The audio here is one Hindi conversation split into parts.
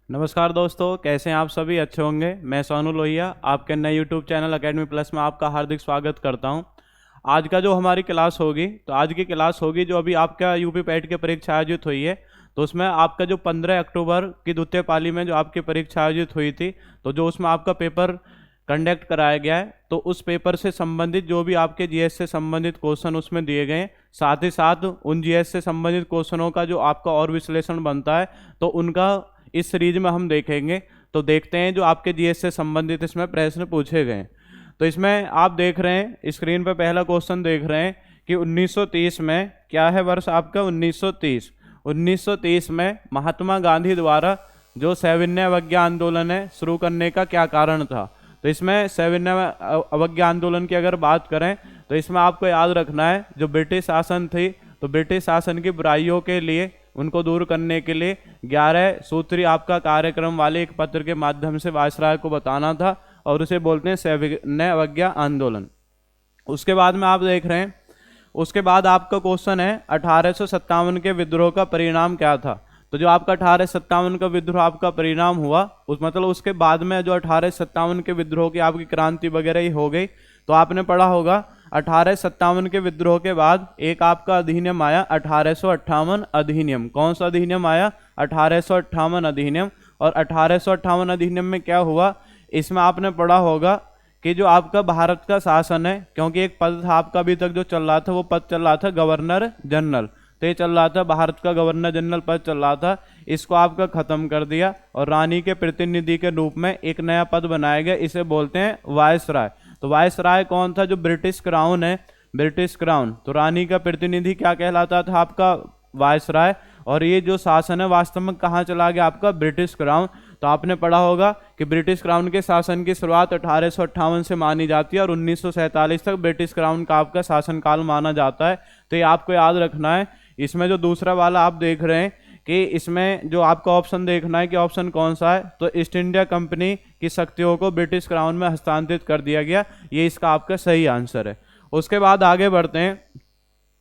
नमस्कार दोस्तों, कैसे हैं आप सभी? अच्छे होंगे। मैं सोनू लोहिया आपके नए यूट्यूब चैनल अकेडमी प्लस में आपका हार्दिक स्वागत करता हूं। आज का जो हमारी क्लास होगी, तो आज की क्लास होगी जो अभी आपका यूपी पैट की परीक्षा आयोजित हुई है, तो उसमें आपका जो 15 अक्टूबर की द्वितीय पाली में जो आपकी परीक्षा आयोजित हुई थी, तो जो उसमें आपका पेपर कंडक्ट कराया गया है, तो उस पेपर से संबंधित जो भी आपके जीएस से संबंधित क्वेश्चन उसमें दिए गए, साथ ही साथ उन जीएस से संबंधित क्वेश्चनों का जो आपका और विश्लेषण बनता है, तो उनका इस सीरीज में हम देखेंगे। तो देखते हैं जो आपके जीएस से संबंधित इसमें प्रश्न पूछे गए। तो इसमें आप देख रहे हैं स्क्रीन पर पहला क्वेश्चन देख रहे हैं कि 1930 में क्या है वर्ष आपका 1930। 1930 में महात्मा गांधी द्वारा जो सविनय अवज्ञा आंदोलन है शुरू करने का क्या कारण था। तो इसमें सविनय अवज्ञा आंदोलन की अगर बात करें तो इसमें आपको याद रखना है जो ब्रिटिश शासन थी, तो ब्रिटिश शासन की बुराइयों के लिए उनको दूर करने के लिए 11 सूत्री आपका कार्यक्रम वाले एक पत्र के माध्यम से वायसराय को बताना था, और उसे बोलते हैं सविनय अवज्ञा आंदोलन। उसके बाद में आप देख रहे हैं, उसके बाद आपका क्वेश्चन है 1857 के विद्रोह का परिणाम क्या था। तो जो आपका 1857 का विद्रोह आपका परिणाम हुआ, उस मतलब उसके बाद में जो 1857 के विद्रोह की आपकी क्रांति वगैरह ही हो गई। तो आपने पढ़ा होगा 1857 के विद्रोह के बाद एक आपका अधिनियम आया 1858 अधिनियम। कौन सा अधिनियम आया? 1858 अधिनियम। और 1858 अधिनियम में क्या हुआ, इसमें आपने पढ़ा होगा कि जो आपका भारत का शासन है, क्योंकि एक पद था आपका अभी तक जो चल रहा था, वो पद चल रहा था गवर्नर जनरल। तो ये चल रहा था, भारत का गवर्नर जनरल पद चल रहा था, इसको आपका खत्म कर दिया और रानी के प्रतिनिधि के रूप में एक नया पद बनाया गया, इसे बोलते हैं वायसराय। तो वायसराय कौन था? जो ब्रिटिश क्राउन है, ब्रिटिश क्राउन। तो रानी का प्रतिनिधि क्या कहलाता था? आपका वायसराय। और ये जो शासन है वास्तव में कहाँ चला गया? आपका ब्रिटिश क्राउन। तो आपने पढ़ा होगा कि ब्रिटिश क्राउन के शासन की शुरुआत 1858 से मानी जाती है और 1947 तक ब्रिटिश क्राउन का आपका शासनकाल माना जाता है। तो ये आपको याद रखना है। इसमें जो दूसरा वाला आप देख रहे हैं कि इसमें जो आपका ऑप्शन देखना है कि ऑप्शन कौन सा है, तो ईस्ट इंडिया कंपनी की शक्तियों को ब्रिटिश क्राउन में हस्तांतरित कर दिया गया, ये इसका आपका सही आंसर है। उसके बाद आगे बढ़ते हैं।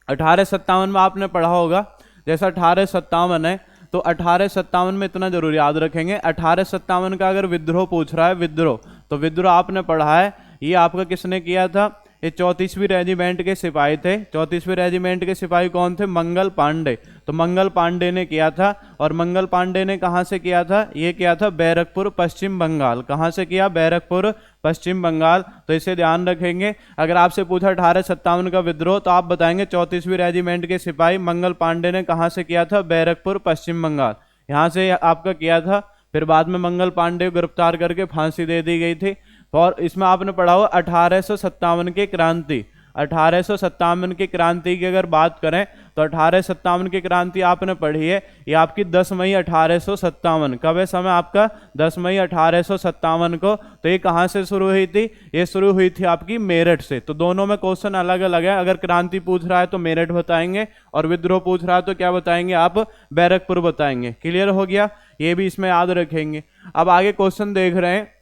1857 में आपने पढ़ा होगा, जैसा 1857 है तो 1857 में इतना जरूर याद रखेंगे, 1857 का अगर विद्रोह पूछ रहा है, विद्रोह, तो विद्रोह आपने पढ़ा है ये आपका किसने किया था? ये 34वीं रेजिमेंट के सिपाही थे। 34वीं रेजिमेंट के सिपाही कौन थे? मंगल पांडे। तो मंगल पांडे ने किया था। और मंगल पांडे ने कहाँ से किया था? ये किया था बैरकपुर पश्चिम बंगाल। कहाँ से किया? बैरकपुर पश्चिम बंगाल। तो इसे ध्यान रखेंगे। अगर आपसे पूछा 1857 का विद्रोह, तो आप बताएंगे 34वीं रेजिमेंट के सिपाही मंगल पांडे ने कहाँ से किया था? बैरकपुर पश्चिम बंगाल, यहाँ से आपका किया था। फिर बाद में मंगल पांडे को गिरफ्तार करके फांसी दे दी गई थी। और इसमें आपने पढ़ा हो 1857 की क्रांति। 1857 की क्रांति की अगर बात करें तो 1857 की क्रांति आपने पढ़ी है, ये आपकी 10 मई 1857। कब है समय आपका? 10 मई 1857 को। तो ये कहाँ से शुरू हुई थी? ये शुरू हुई थी आपकी मेरठ से। तो दोनों में क्वेश्चन अलग अलग है। अगर क्रांति पूछ रहा है तो मेरठ बताएंगे, और विद्रोह पूछ रहा है तो क्या बताएंगे आप? बैरकपुर बताएंगे। क्लियर हो गया? ये भी इसमें याद रखेंगे। अब आगे क्वेश्चन देख रहे हैं,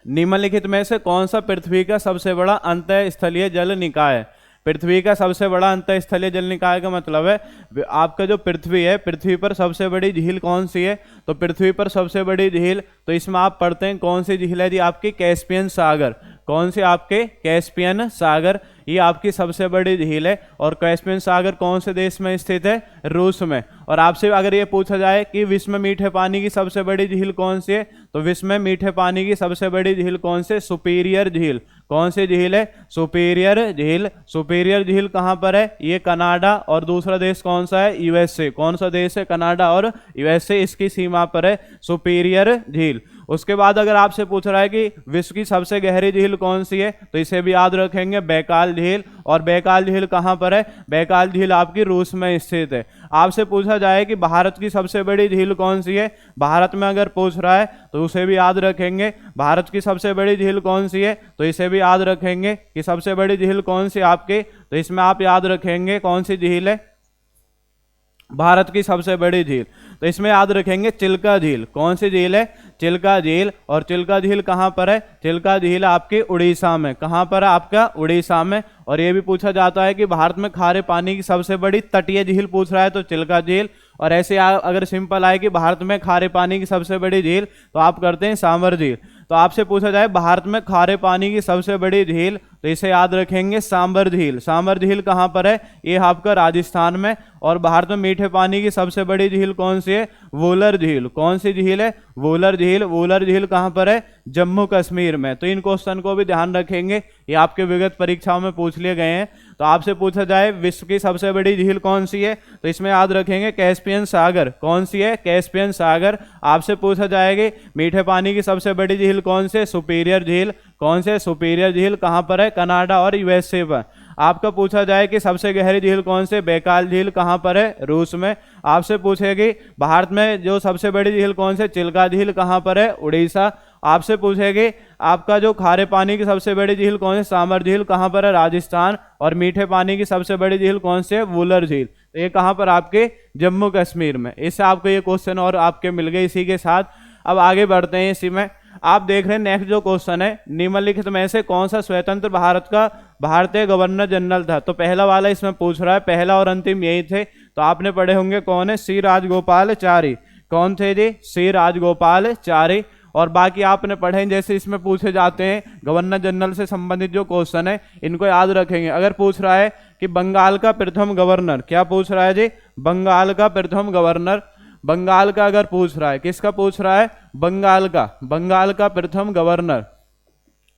निम्नलिखित में से कौन सा पृथ्वी का सबसे बड़ा अंतःस्थलीय जल निकाय है? पृथ्वी का सबसे बड़ा अंतःस्थलीय जल निकाय का मतलब है आपका जो पृथ्वी है, पृथ्वी पर सबसे बड़ी झील कौन सी है? तो पृथ्वी पर सबसे बड़ी झील, तो इसमें आप पढ़ते हैं कौन सी झील है जी? आपकी कैस्पियन सागर। कौन सी? आपके कैस्पियन सागर, ये आपकी सबसे बड़ी झील है। और कैस्पियन सागर कौन से देश में स्थित है? रूस में। और आपसे अगर ये पूछा जाए कि विश्व में मीठे पानी की सबसे बड़ी झील कौन सी है, तो विश्व में मीठे पानी की सबसे बड़ी झील कौन सी? सुपीरियर झील। कौन सी झील है? सुपीरियर झील। सुपीरियर झील कहाँ पर है? ये कनाडा। और दूसरा देश कौन सा है? यूएसए। कौन सा देश है? कनाडा और यूएसए, इसकी सीमा पर है सुपीरियर झील। उसके बाद अगर आपसे पूछ रहा है कि विश्व की सबसे गहरी झील कौन सी है, तो इसे भी याद रखेंगे, बैकाल झील। और बैकाल झील कहाँ पर है? बैकाल झील आपकी रूस में स्थित है। आपसे पूछा जाए कि भारत की सबसे बड़ी झील कौन सी है, भारत में अगर पूछ रहा है तो उसे भी याद रखेंगे, भारत की सबसे बड़ी झील कौन सी है, तो इसे भी याद रखेंगे कि सबसे बड़ी झील कौन सी आपके। तो इसमें आप याद रखेंगे कौन सी झील है भारत की सबसे बड़ी झील। तो इसमें याद रखेंगे चिल्का झील। कौन सी झील है? चिल्का झील। और चिल्का झील कहाँ पर है? चिल्का झील आपके उड़ीसा में। कहाँ पर है? आपका उड़ीसा में। और ये भी पूछा जाता है कि भारत में खारे पानी की सबसे बड़ी तटीय झील पूछ रहा है तो चिल्का झील। और ऐसे अगर सिंपल आए कि भारत में खारे पानी की सबसे बड़ी झील तो आप करते हैं सांभर झील। तो आपसे पूछा जाए भारत में खारे पानी की सबसे बड़ी झील तो इसे याद रखेंगे सांभर झील। सांभर झील कहाँ पर है? ये आपका राजस्थान में। और भारत में मीठे पानी की सबसे बड़ी झील कौन सी है? वूलर झील। कौन सी झील है? वूलर झील। वूलर झील कहाँ पर है? जम्मू कश्मीर में। तो इन क्वेश्चन को भी ध्यान रखेंगे, ये आपके विगत परीक्षाओं में पूछ लिए गए हैं। तो आपसे पूछा जाए विश्व की सबसे बड़ी झील कौन सी है तो इसमें याद रखेंगे कैस्पियन सागर। कौन सी है? कैस्पियन सागर। आपसे पूछा जाएगा मीठे पानी की सबसे बड़ी झील कौन सी है? सुपीरियर झील। कौन से? सुपीरियर झील। कहाँ पर है? कनाडा और यूएसए पर। आपका पूछा जाए कि सबसे गहरी झील कौन से? बैकाल झील। कहाँ पर है? रूस में। आपसे पूछेगी भारत में जो सबसे बड़ी झील कौन से? चिल्का झील। कहाँ पर है? उड़ीसा। आपसे पूछेगी आपका जो खारे पानी की सबसे बड़ी झील कौन है? सांभर झील। कहाँ पर है? राजस्थान। और मीठे पानी की सबसे बड़ी झील कौन से है? वूलर झील। तो ये कहाँ पर? आपके जम्मू कश्मीर में। इससे आपको ये क्वेश्चन और आपके मिल गए। इसी के साथ अब आगे बढ़ते हैं। इसी में आप देख रहे हैं नेक्स्ट जो क्वेश्चन है, निम्नलिखित में से कौन सा स्वतंत्र भारत का भारतीय गवर्नर जनरल था? तो पहला वाला इसमें पूछ रहा है, पहला और अंतिम यही थे। तो आपने पढ़े होंगे कौन है? सी राजगोपालाचारी। कौन थे जी? सी राजगोपालाचारी। और बाकी आपने पढ़े जैसे इसमें पूछे जाते हैं गवर्नर जनरल से संबंधित जो क्वेश्चन है इनको याद रखेंगे। अगर पूछ रहा है कि बंगाल का प्रथम गवर्नर, क्या पूछ रहा है जी? बंगाल का प्रथम गवर्नर। बंगाल का अगर पूछ रहा है, किसका पूछ रहा है? बंगाल का। बंगाल का प्रथम गवर्नर।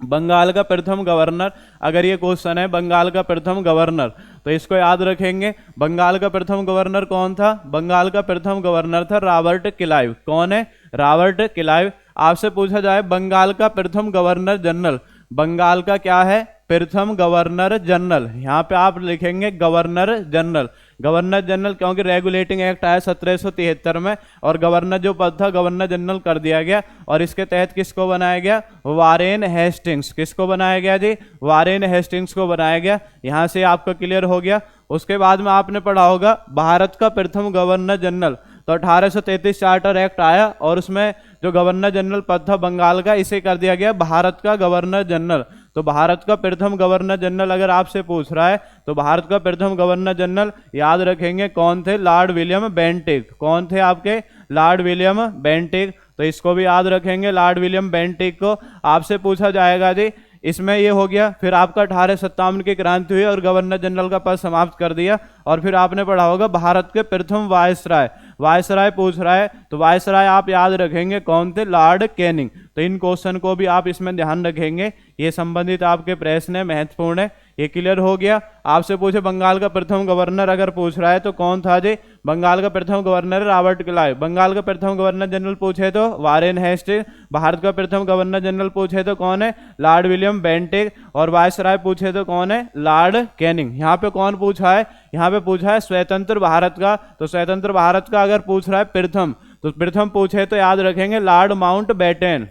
बंगाल का प्रथम गवर्नर अगर ये क्वेश्चन है बंगाल का प्रथम गवर्नर तो इसको याद रखेंगे। बंगाल का प्रथम गवर्नर कौन था? बंगाल का प्रथम गवर्नर था रॉबर्ट क्लाइव। कौन है? Robert Clive. आपसे पूछा जाए बंगाल का प्रथम गवर्नर जनरल, बंगाल का क्या है? प्रथम गवर्नर जनरल। यहाँ पे आप लिखेंगे गवर्नर जनरल। गवर्नर जनरल क्योंकि रेगुलेटिंग एक्ट आया 1773 में और गवर्नर जो पद था गवर्नर जनरल कर दिया गया। और इसके तहत किसको बनाया गया? Warren Hastings. किसको बनाया गया जी? वारेन हेस्टिंग्स को बनाया गया। यहाँ से आपका क्लियर हो गया। उसके बाद में आपने पढ़ा होगा भारत का प्रथम गवर्नर जनरल। तो 1833 चार्टर एक्ट आया और उसमें जो गवर्नर जनरल पद था बंगाल का इसे कर दिया गया भारत का गवर्नर जनरल। तो भारत का प्रथम गवर्नर जनरल अगर आपसे पूछ रहा है तो भारत का प्रथम गवर्नर जनरल याद रखेंगे कौन थे? Lord William Bentinck. कौन थे आपके? Lord William Bentinck. तो इसको भी याद रखेंगे लॉर्ड विलियम बेंटिक को। आपसे पूछा जाएगा जी इसमें ये हो गया। फिर आपका 1857 की क्रांति हुई और गवर्नर जनरल का पद समाप्त कर दिया। और फिर आपने पढ़ा होगा भारत के प्रथम वायसराय। वायसराय पूछ रहा है तो वायसराय आप याद रखेंगे कौन थे? Lord Canning. तो इन क्वेश्चन को भी आप इसमें ध्यान रखेंगे, ये संबंधित आपके प्रश्न है, महत्वपूर्ण है। ये क्लियर हो गया। आपसे पूछे बंगाल का प्रथम गवर्नर अगर पूछ रहा है तो कौन था जी? बंगाल का प्रथम गवर्नर रॉबर्ट क्लाइव। बंगाल का प्रथम गवर्नर जनरल पूछे तो वारेन हेस्टिंग्स। भारत का प्रथम गवर्नर जनरल पूछे तो कौन है? Lord William Bentinck. और वायसराय पूछे तो कौन है? Lord Canning. यहाँ पे कौन पूछा है? यहाँ पे पूछा है स्वतंत्र भारत का। तो स्वतंत्र भारत का अगर पूछ रहा है प्रथम तो प्रथम पूछे तो याद रखेंगे लॉर्ड माउंट बैटेन।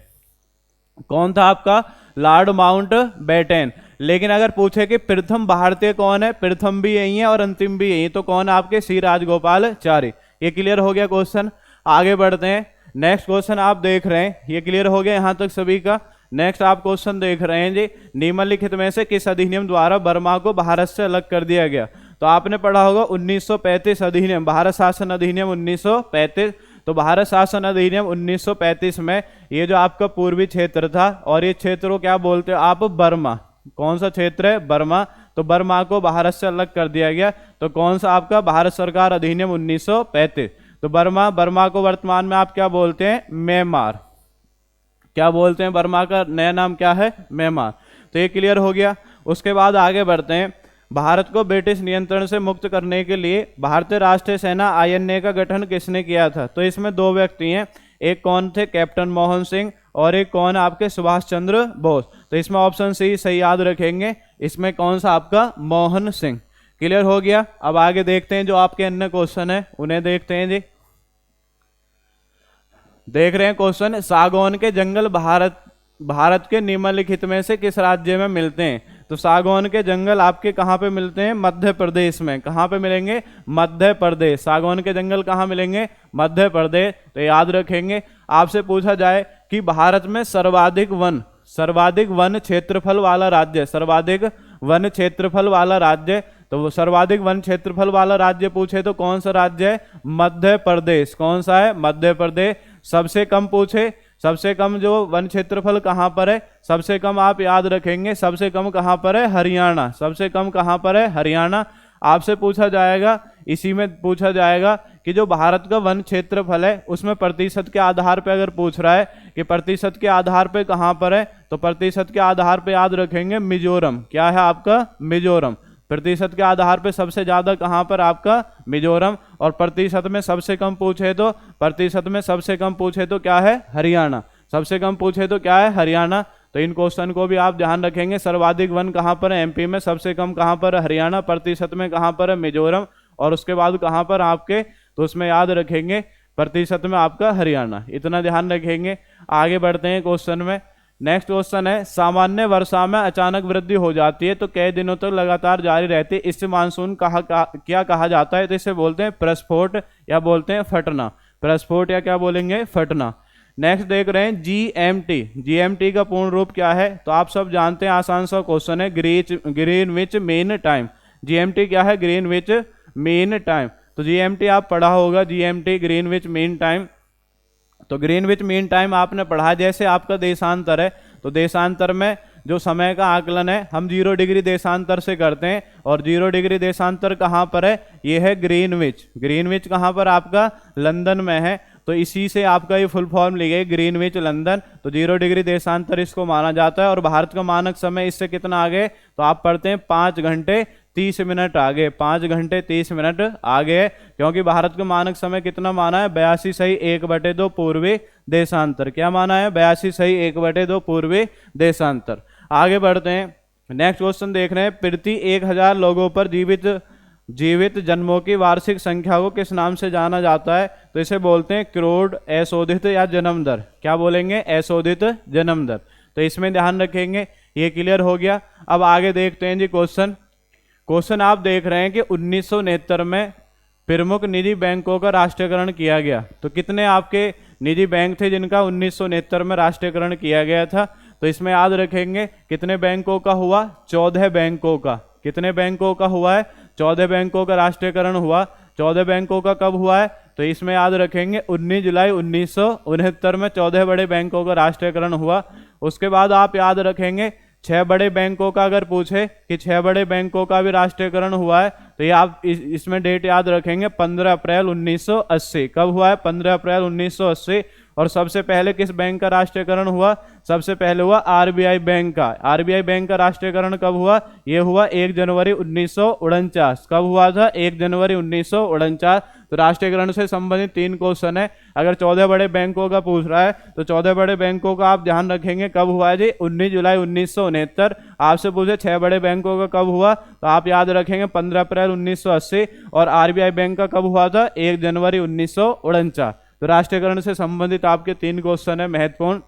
कौन था आपका? Lord Mountbatten. लेकिन अगर पूछे कि प्रथम भारतीय कौन है? प्रथम भी यही है और अंतिम भी यही है। तो कौन आपके? सी राजगोपालाचारी। ये क्लियर हो गया क्वेश्चन। आगे बढ़ते हैं। नेक्स्ट क्वेश्चन आप देख रहे हैं, ये क्लियर हो गया यहां तक सभी का। नेक्स्ट आप क्वेश्चन देख रहे हैं जी, निम्नलिखित में से किस अधिनियम द्वारा बर्मा को भारत से अलग कर दिया गया? तो आपने पढ़ा होगा 1935 अधिनियम, भारत शासन अधिनियम 1935। तो भारत शासन अधिनियम 1935 में ये जो आपका पूर्वी क्षेत्र था और ये क्षेत्र को क्या बोलते हो आप? बर्मा। कौन सा क्षेत्र है? बर्मा। तो बर्मा को भारत से अलग कर दिया गया। तो कौन सा आपका? भारत सरकार अधिनियम 1935। तो बर्मा को वर्तमान में आप क्या बोलते हैं? म्यांमार। क्या बोलते हैं? बर्मा का नया नाम क्या है? म्यांमार। तो ये क्लियर हो गया। उसके बाद आगे बढ़ते हैं। भारत को ब्रिटिश नियंत्रण से मुक्त करने के लिए भारतीय राष्ट्रीय सेना INA का गठन किसने किया था? तो इसमें दो व्यक्ति हैं, एक कौन थे? कैप्टन मोहन सिंह और एक कौन आपके? सुभाष चंद्र बोस। तो इसमें ऑप्शन सी सही याद रखेंगे। इसमें कौन सा आपका? मोहन सिंह। क्लियर हो गया। अब आगे देखते हैं जो आपके अन्य क्वेश्चन है उन्हें देखते हैं जी। देख रहे हैं क्वेश्चन, सागौन के जंगल भारत के निम्नलिखित में से किस राज्य में मिलते हैं? तो सागौन के जंगल आपके कहाँ पे मिलते हैं? मध्य प्रदेश में। कहाँ पे मिलेंगे? मध्य प्रदेश। सागौन के जंगल कहाँ मिलेंगे? मध्य प्रदेश। तो याद रखेंगे। आपसे पूछा जाए कि भारत में सर्वाधिक वन क्षेत्रफल वाला राज्य, सर्वाधिक वन क्षेत्रफल वाला राज्य, तो वो सर्वाधिक वन क्षेत्रफल वाला राज्य पूछे तो कौन सा राज्य है? मध्य प्रदेश। कौन सा है? मध्य प्रदेश। सबसे कम पूछे, सबसे कम जो वन क्षेत्रफल कहाँ पर है? सबसे कम आप याद रखेंगे, सबसे कम कहाँ पर है? हरियाणा। सबसे कम कहाँ पर है? हरियाणा। आपसे पूछा जाएगा, इसी में पूछा जाएगा कि जो भारत का वन क्षेत्रफल है उसमें प्रतिशत के आधार पे अगर पूछ रहा है कि प्रतिशत के आधार पे कहाँ पर है, तो प्रतिशत के आधार पे याद रखेंगे मिजोरम। क्या है आपका? मिजोरम। प्रतिशत के आधार पे सबसे ज्यादा कहाँ पर? आपका मिजोरम। और प्रतिशत में सबसे कम पूछे तो, प्रतिशत में सबसे कम पूछे तो क्या है? हरियाणा। सबसे कम पूछे तो क्या है? हरियाणा। तो इन क्वेश्चन को भी आप ध्यान रखेंगे। सर्वाधिक वन कहाँ पर है? एमपी में। सबसे कम कहाँ पर है? हरियाणा। प्रतिशत में कहाँ पर है? मिजोरम। और उसके बाद कहाँ पर आपके? तो उसमें याद रखेंगे प्रतिशत में आपका हरियाणा। इतना ध्यान रखेंगे। आगे बढ़ते हैं क्वेश्चन में। नेक्स्ट क्वेश्चन है, सामान्य वर्षा में अचानक वृद्धि हो जाती है तो कई दिनों तक लगातार जारी रहती है, इससे मानसून क्या कहा जाता है? तो इसे बोलते हैं प्रस्फोट या बोलते हैं फटना। प्रस्फोट या क्या बोलेंगे? फटना। नेक्स्ट देख रहे हैं जीएमटी। जीएमटी का पूर्ण रूप क्या है? तो आप सब जानते हैं, आसान सा क्वेश्चन है, ग्रीनविच मीन टाइम। जीएमटी क्या है? Greenwich mean time. तो जीएमटी आप पढ़ा होगा, जीएमटी ग्रीनविच मीन टाइम। तो ग्रीनविच मीन टाइम आपने पढ़ा। जैसे आपका देशांतर है, तो देशांतर में जो समय का आकलन है हम 0 डिग्री देशांतर से करते हैं, और 0 डिग्री देशांतर कहाँ पर है? ये है ग्रीनविच। ग्रीनविच कहाँ पर? आपका लंदन में है। तो इसी से आपका ये फुल फॉर्म ली गई, ग्रीनविच लंदन। तो 0 डिग्री देशांतर इसको माना जाता है। और भारत का मानक समय इससे कितना आगे? तो आप पढ़ते हैं 5 घंटे 30 मिनट आगे। 5 घंटे 30 मिनट आगे है, क्योंकि भारत का मानक समय कितना माना है? 82.1/2 पूर्वी देशांतर। क्या माना है? 82.1/2 पूर्वी देशांतर। आगे बढ़ते हैं। नेक्स्ट क्वेश्चन देख रहे हैं, प्रति 1000 लोगों पर जीवित जन्मों की वार्षिक संख्या को किस नाम से जाना जाता है? तो इसे बोलते हैं क्रोड, अशोधित या जन्म दर। क्या बोलेंगे? अशोधित जन्म दर। तो इसमें ध्यान रखेंगे। ये क्लियर हो गया। अब आगे देखते हैं जी क्वेश्चन आप देख रहे हैं कि 1969 में प्रमुख निजी बैंकों का राष्ट्रीयकरण किया गया। तो कितने आपके निजी बैंक थे जिनका 1969 में राष्ट्रीयकरण किया गया था? तो इसमें याद रखेंगे कितने बैंकों का हुआ? 14 बैंकों का। कितने बैंकों का हुआ है? 14 बैंकों का राष्ट्रीयकरण हुआ। 14 बैंकों का कब हुआ है? तो इसमें याद रखेंगे 19 जुलाई 1969 में 14 बड़े बैंकों का राष्ट्रीयकरण हुआ। उसके बाद आप याद रखेंगे 6 बड़े बैंकों का अगर पूछे कि 6 बड़े बैंकों का भी राष्ट्रीयकरण हुआ है, तो ये आप इसमें डेट याद रखेंगे 15 अप्रैल 1980। कब हुआ है? 15 अप्रैल 1980। और सबसे पहले किस बैंक का राष्ट्रीयकरण हुआ? सबसे पहले हुआ आरबीआई बैंक का। आरबीआई बैंक का राष्ट्रीयकरण कब हुआ? ये हुआ 1 जनवरी 1949। कब हुआ था? 1 जनवरी 1949। तो राष्ट्रीयकरण से संबंधित 3 क्वेश्चन है। अगर 14 बड़े बैंकों का पूछ रहा है तो 14 बड़े बैंकों का आप ध्यान रखेंगे कब हुआ है जी? 19 जुलाई 1969। आपसे पूछे 6 बड़े बैंकों का कब हुआ, तो आप याद रखेंगे 15 अप्रैल 1980। और आरबीआई बैंक का कब हुआ था? 1 जनवरी 1949। तो राष्ट्रीयकरण से संबंधित आपके 3 क्वेश्चन है महत्वपूर्ण।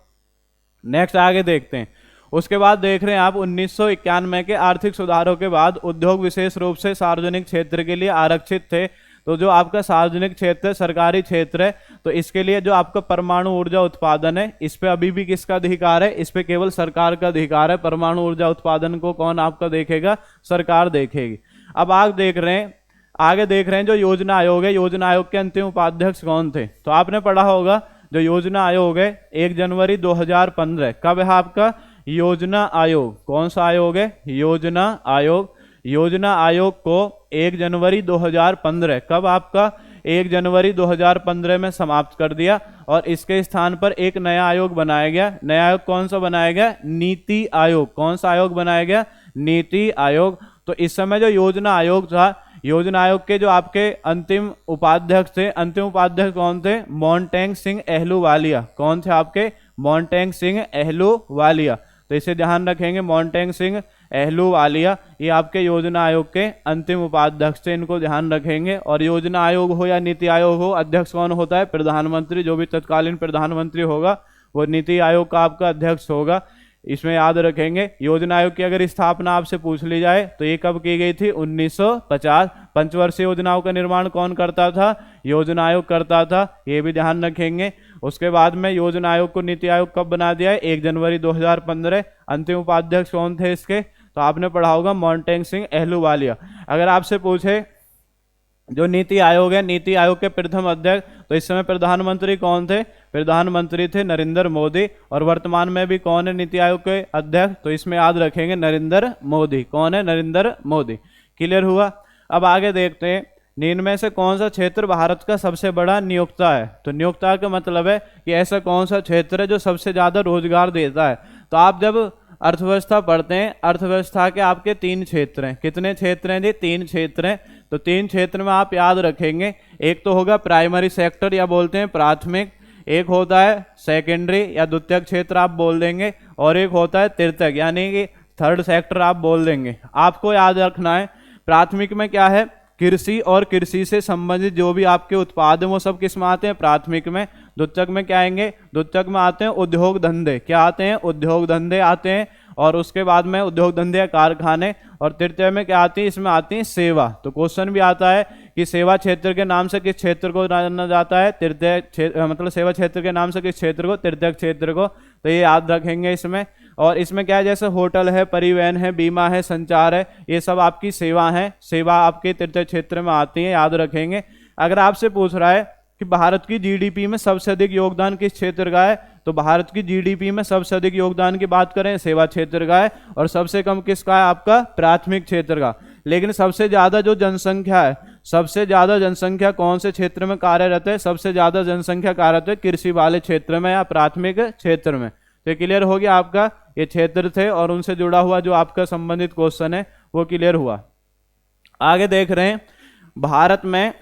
नेक्स्ट आगे देखते हैं। उसके बाद देख रहे हैं आप 1991 के आर्थिक सुधारों के बाद उद्योग विशेष रूप से सार्वजनिक क्षेत्र के लिए आरक्षित थे। तो जो आपका सार्वजनिक क्षेत्र, सरकारी क्षेत्र है, तो इसके लिए जो आपका परमाणु ऊर्जा उत्पादन है, इस पे अभी भी किसका अधिकार है? इस पे केवल सरकार का अधिकार है। परमाणु ऊर्जा उत्पादन को कौन आपका देखेगा? सरकार देखेगी। अब आगे देख रहे हैं जो योजना आयोग है, योजना आयोग के अंतिम उपाध्यक्ष कौन थे? तो आपने पढ़ा होगा जो योजना आयोग है 1 जनवरी 2015। कब है आपका? योजना आयोग। कौन सा आयोग है? योजना आयोग। योजना आयोग को 1 जनवरी 2015, कब आपका? 1 जनवरी 2015 में समाप्त कर दिया। और इसके स्थान पर एक नया आयोग बनाया गया। नया आयोग कौन सा बनाया गया? नीति आयोग। कौन सा आयोग बनाया गया? नीति आयोग। तो इस समय जो योजना आयोग था, योजना आयोग के जो आपके अंतिम उपाध्यक्ष थे, अंतिम उपाध्यक्ष कौन थे? मोंटेग सिंह अहलूवालिया। कौन थे आपके? मोंटेग सिंह अहलूवालिया। तो इसे ध्यान रखेंगे, मोंटेग सिंह अहलूवालिया ये आपके योजना आयोग के अंतिम उपाध्यक्ष थे, इनको ध्यान रखेंगे। और योजना आयोग हो या नीति आयोग हो, अध्यक्ष कौन होता है? प्रधानमंत्री। जो भी तत्कालीन प्रधानमंत्री होगा वो नीति आयोग का आपका अध्यक्ष होगा। इसमें याद रखेंगे। योजना आयोग की अगर स्थापना आपसे पूछ ली जाए तो ये कब की गई थी? 1950। पंचवर्षीय योजनाओं का निर्माण कौन करता था? योजना आयोग करता था। ये भी ध्यान रखेंगे। उसके बाद में योजना आयोग को नीति आयोग कब बना दिया है? 1 जनवरी 2015। अंतिम उपाध्यक्ष कौन थे इसके? तो आपने पढ़ा होगा मोंटेग सिंह अहलूवालिया। अगर आपसे पूछे जो नीति आयोग है, नीति आयोग के प्रथम अध्यक्ष, तो इस समय प्रधानमंत्री कौन थे? प्रधानमंत्री थे नरेंद्र मोदी। और वर्तमान में भी कौन है नीति आयोग के अध्यक्ष? तो इसमें याद रखेंगे नरेंद्र मोदी। कौन है? नरेंद्र मोदी। क्लियर हुआ। अब आगे देखते हैं, निम्न में से कौन सा क्षेत्र भारत का सबसे बड़ा नियोक्ता है? तो नियोक्ता का मतलब है कि ऐसा कौन सा क्षेत्र है जो सबसे ज्यादा रोजगार देता है। तो आप जब अर्थव्यवस्था पढ़ते हैं, अर्थव्यवस्था के आपके 3 क्षेत्र हैं। कितने क्षेत्र हैं जी? 3 क्षेत्र हैं। तो 3 क्षेत्र में आप याद रखेंगे, एक तो होगा प्राइमरी सेक्टर या बोलते हैं प्राथमिक, एक होता है सेकेंडरी या द्वितीयक क्षेत्र आप बोल देंगे, और एक होता है तृतीयक यानी कि थर्ड सेक्टर आप बोल देंगे। आपको याद रखना है प्राथमिक में क्या है? कृषि और कृषि से संबंधित जो भी आपके उत्पाद हैं वो सब किस में आते हैं? प्राथमिक में। द्वितीयक में क्या आएंगे? द्वितीयक में आते हैं उद्योग धंधे। क्या आते हैं? उद्योग धंधे आते हैं। और उसके बाद में उद्योग धंधे या कारखाने। और तृतीय में क्या आती है? इसमें आती है सेवा। तो क्वेश्चन भी आता है कि सेवा क्षेत्र के नाम से किस क्षेत्र को जाना जाता है? तृतीय क्षेत्र, मतलब सेवा क्षेत्र के नाम से किस क्षेत्र को? तृतीय क्षेत्र को। तो ये याद रखेंगे इसमें। और इसमें क्या है? जैसे होटल है, परिवहन है, बीमा है, संचार है, ये सब आपकी सेवा है। सेवा आपके तृतीय क्षेत्र में आती है, याद रखेंगे। अगर आपसे पूछ रहा है कि भारत की जीडीपी में सबसे अधिक योगदान किस क्षेत्र का है? तो भारत की जीडीपी में सबसे अधिक योगदान की बात करें सेवा क्षेत्र का है, और सबसे कम किसका है? आपका प्राथमिक क्षेत्र का। लेकिन सबसे ज्यादा जो जनसंख्या है, सबसे ज्यादा जनसंख्या कौन से क्षेत्र में कार्यरत है? सबसे ज्यादा जनसंख्या कार्यरत है कृषि वाले क्षेत्र में या प्राथमिक क्षेत्र में। तो क्लियर हो गया आपका, ये क्षेत्र थे और उनसे जुड़ा हुआ जो आपका संबंधित क्वेश्चन है वो क्लियर हुआ। आगे देख रहे हैं, भारत में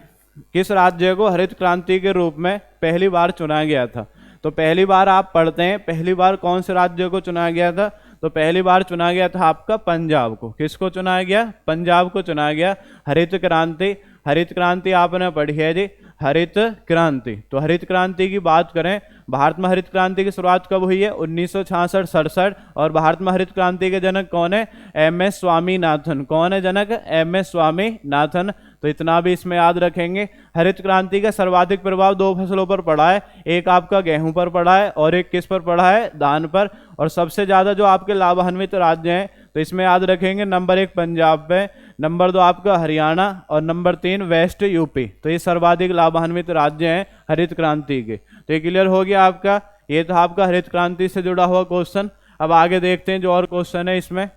किस राज्य को हरित क्रांति के रूप में पहली बार चुना गया था? तो पहली बार आप पढ़ते हैं, पहली बार कौन से राज्य को चुना गया था? तो पहली बार चुना गया था आपका पंजाब को। किसको चुनाया गया? पंजाब को चुनाया गया। हरित क्रांति, हरित क्रांति आपने पढ़ी है जी, हरित क्रांति। तो हरित क्रांति की बात करें, भारत में हरित क्रांति की शुरुआत कब हुई है? 1966-67। और भारत में हरित क्रांति के जनक कौन है? एम.एस. स्वामीनाथन। कौन है जनक? एम.एस. स्वामीनाथन। तो इतना भी इसमें याद रखेंगे। हरित क्रांति का सर्वाधिक प्रभाव 2 फसलों पर पड़ा है, एक आपका गेहूं पर पड़ा है और एक किस पर पड़ा है? धान पर। और सबसे ज्यादा जो आपके लाभान्वित राज्य हैं, तो इसमें याद रखेंगे नंबर 1 पंजाब पे, नंबर 2 आपका हरियाणा और नंबर 3 वेस्ट यूपी। तो ये सर्वाधिक लाभान्वित राज्य हैं हरित क्रांति के। तो ये क्लियर हो गया आपका, ये था आपका हरित क्रांति से जुड़ा हुआ क्वेश्चन। अब आगे देखते हैं जो और क्वेश्चन है इसमें।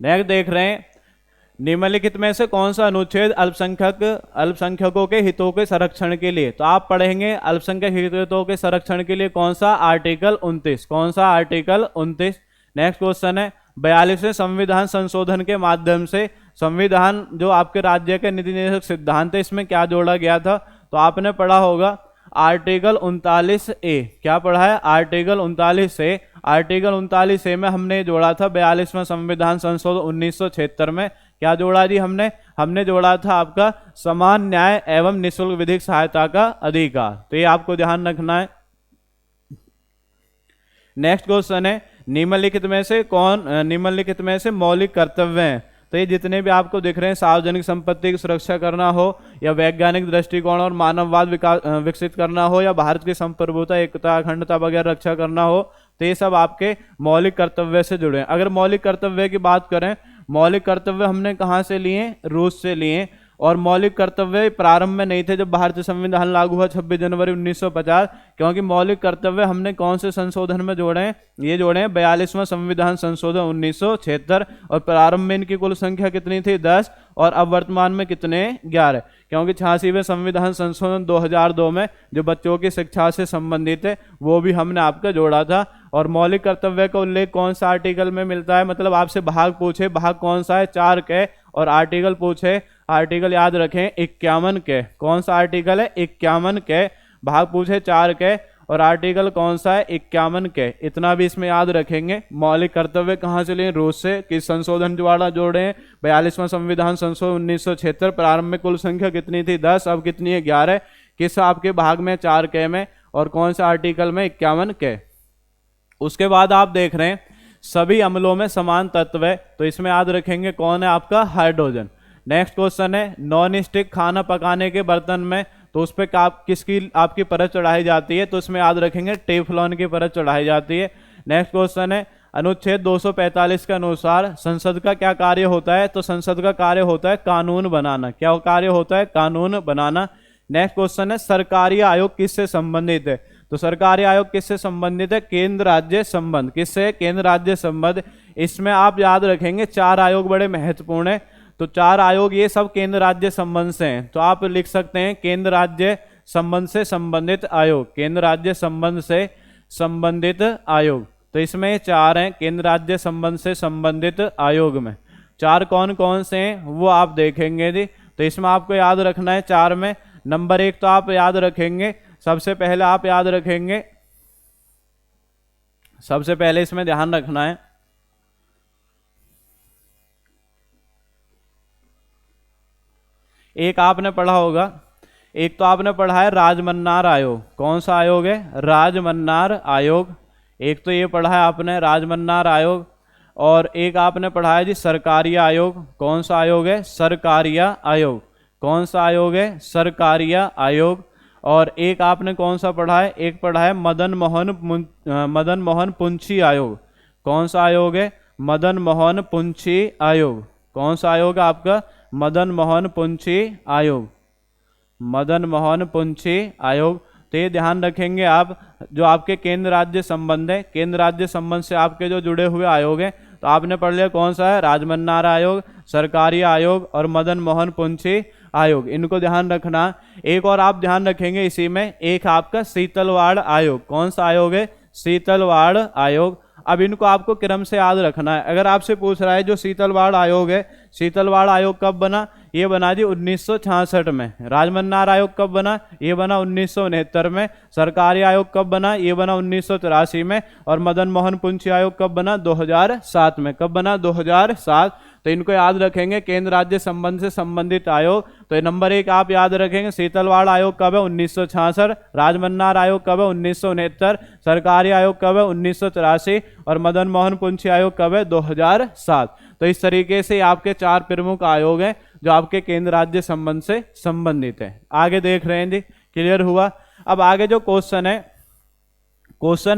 नेक्स्ट देख रहे हैं, निम्नलिखित में से कौन सा अनुच्छेद अल्पसंख्यकों के हितों के संरक्षण के लिए? तो आप पढ़ेंगे अल्पसंख्यक हितों के संरक्षण के लिए कौन सा? आर्टिकल 29। कौन सा? आर्टिकल 29। नेक्स्ट क्वेश्चन है, 42वें संविधान संशोधन के माध्यम से संविधान जो आपके राज्य के नीति निर्देशक सिद्धांत है इसमें क्या जोड़ा गया था? तो आपने पढ़ा होगा आर्टिकल 39A। क्या पढ़ा है? Article 39A। आर्टिकल 39A में हमने जोड़ा था 42वां संविधान संशोधन 1976 में। क्या जोड़ा जी हमने जोड़ा था आपका समान न्याय एवं निःशुल्क विधिक सहायता का अधिकार। तो ये आपको ध्यान रखना है। नेक्स्ट क्वेश्चन है, निम्नलिखित में से मौलिक कर्तव्य हैं। तो ये जितने भी आपको दिख रहे हैं, सार्वजनिक संपत्ति की सुरक्षा करना हो या वैज्ञानिक दृष्टिकोण और मानववाद विकसित करना हो या भारत की संप्रभुता, एकता, अखंडता वगैरह रक्षा करना हो, तो ये सब आपके मौलिक कर्तव्य से जुड़े हैं। अगर मौलिक कर्तव्य की बात करें, मौलिक कर्तव्य हमने कहाँ से लिए? रूस से लिए। और मौलिक कर्तव्य प्रारंभ में नहीं थे जब भारतीय संविधान लागू हुआ 26 जनवरी 1950, क्योंकि मौलिक कर्तव्य हमने कौन से संशोधन में जोड़े हैं? ये जोड़े हैं 42वां संविधान संशोधन 1976। और प्रारंभ में इनकी कुल संख्या कितनी थी? 10। और अब वर्तमान में कितने? 11। क्योंकि 86वें संविधान संशोधन 2002 में जो बच्चों की शिक्षा से संबंधित है वो भी हमने आपका जोड़ा था। और मौलिक कर्तव्य का उल्लेख कौन सा आर्टिकल में मिलता है? मतलब आपसे भाग पूछे, भाग कौन सा है? 4 के। और आर्टिकल पूछे, आर्टिकल याद रखें 51 के। कौन सा आर्टिकल है? 51 के। भाग पूछे 4 के और आर्टिकल कौन सा है? 51 के। इतना भी इसमें याद रखेंगे। मौलिक कर्तव्य कहाँ से लिए? रूस से। किस संशोधन द्वारा जोड़े हैं? 42वां संविधान संशोधन 1976। प्रारंभ में कुल संख्या कितनी थी? 10। अब कितनी है? 11। किस आपके भाग में? 4 के में। और कौन सा आर्टिकल में? 51 के। उसके बाद आप देख रहे हैं सभी अम्लों में समान तत्व है, तो इसमें याद रखेंगे कौन है? आपका हाइड्रोजन। नेक्स्ट क्वेश्चन है, नॉन स्टिक खाना पकाने के बर्तन में तो उस पर किसकी आपकी परत चढ़ाई जाती है? तो इसमें याद रखेंगे टेफ्लॉन की परत चढ़ाई जाती है। नेक्स्ट क्वेश्चन है, अनुच्छेद 245 के अनुसार संसद का क्या कार्य होता है? तो संसद का कार्य होता है कानून बनाना। क्या कार्य होता है? कानून बनाना। नेक्स्ट क्वेश्चन है सरकारी आयोग किससे संबंधित है? तो सरकारी आयोग किससे संबंधित है? केंद्र राज्य संबंध। किससे? केंद्र राज्य संबंध। इसमें आप याद रखेंगे 4 आयोग बड़े महत्वपूर्ण है। तो 4 आयोग ये सब केंद्र राज्य संबंध से हैं। तो आप लिख सकते हैं केंद्र राज्य संबंध से संबंधित आयोग, केंद्र राज्य संबंध से संबंधित आयोग। तो इसमें 4 हैं केंद्र राज्य संबंध से संबंधित आयोग में। 4 कौन कौन से हैं वो आप देखेंगे जी। तो इसमें आपको याद रखना है 4 में नंबर 1 तो आप याद रखेंगे, सबसे पहले आप याद रखेंगे, सबसे पहले इसमें ध्यान रखना है एक आपने पढ़ा होगा, एक तो आपने पढ़ा है राजमन्नार आयोग। कौन सा आयोग है? राजमन्नार आयोग। एक तो ये पढ़ा है आपने राजमन्नार आयोग। और एक आपने पढ़ा है जी सरकारिया आयोग। कौन सा आयोग है? सरकारिया आयोग। कौन सा आयोग है? सरकारिया आयोग। और एक आपने कौन सा पढ़ा है? एक पढ़ा है मदन मोहन पुंछी आयोग। कौन सा आयोग है? मदन मोहन पुंछी आयोग। कौन सा आयोग है आपका? मदन मोहन पुंछी आयोग। मदन मोहन पुंछी आयोग। तो ये ध्यान रखेंगे आप, जो आपके केंद्र राज्य संबंध है, केंद्र राज्य संबंध से आपके जो जुड़े हुए आयोग हैं, तो आपने पढ़ लिया कौन सा है? राजमन्नार आयोग, सरकारी आयोग और मदन मोहन पुंछी आयोग। इनको ध्यान रखना। एक और आप ध्यान रखेंगे इसी में, एक आपका शीतलवाड़ आयोग। कौन सा आयोग है? शीतलवाड़ आयोग। अब इनको आपको क्रम से याद रखना है। अगर आपसे पूछ रहा है जो शीतलवाड़ आयोग है, शीतलवाड़ आयोग कब बना? ये बना जी 1966 में। राजमन्नार आयोग कब बना? ये बना 1969 में। सरकारी आयोग कब बना? ये बना 1983 में। और मदन मोहन पुंछी आयोग कब बना? 2007 में। कब बना? 2007। तो इनको याद रखेंगे केंद्र राज्य संबंध से संबंधित आयोग। तो नंबर 1 आप याद रखेंगे शीतलवाड़ आयोग कब है? 1966। राजमन्नार आयोग कब है? 1969। सरकारी आयोग कब है? 1983। और मदन मोहन पुंछी आयोग कब है? 2007। तो इस तरीके से आपके 4 प्रमुख आयोग हैं जो आपके केंद्र राज्य संबंध से संबंधित है। आगे देख रहे हैं जी, क्लियर हुआ? अब आगे जो क्वेश्चन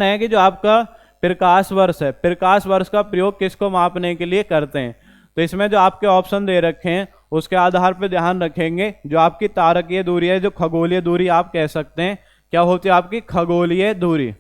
है कि जो आपका प्रकाश वर्ष है, प्रकाश वर्ष का प्रयोग किसको मापने के लिए करते हैं? तो इसमें जो आपके ऑप्शन दे रखे हैं उसके आधार पर ध्यान रखेंगे। जो आपकी तारकीय दूरी है, जो खगोलीय दूरी आप कह सकते हैं, क्या होती है आपकी? खगोलीय दूरी।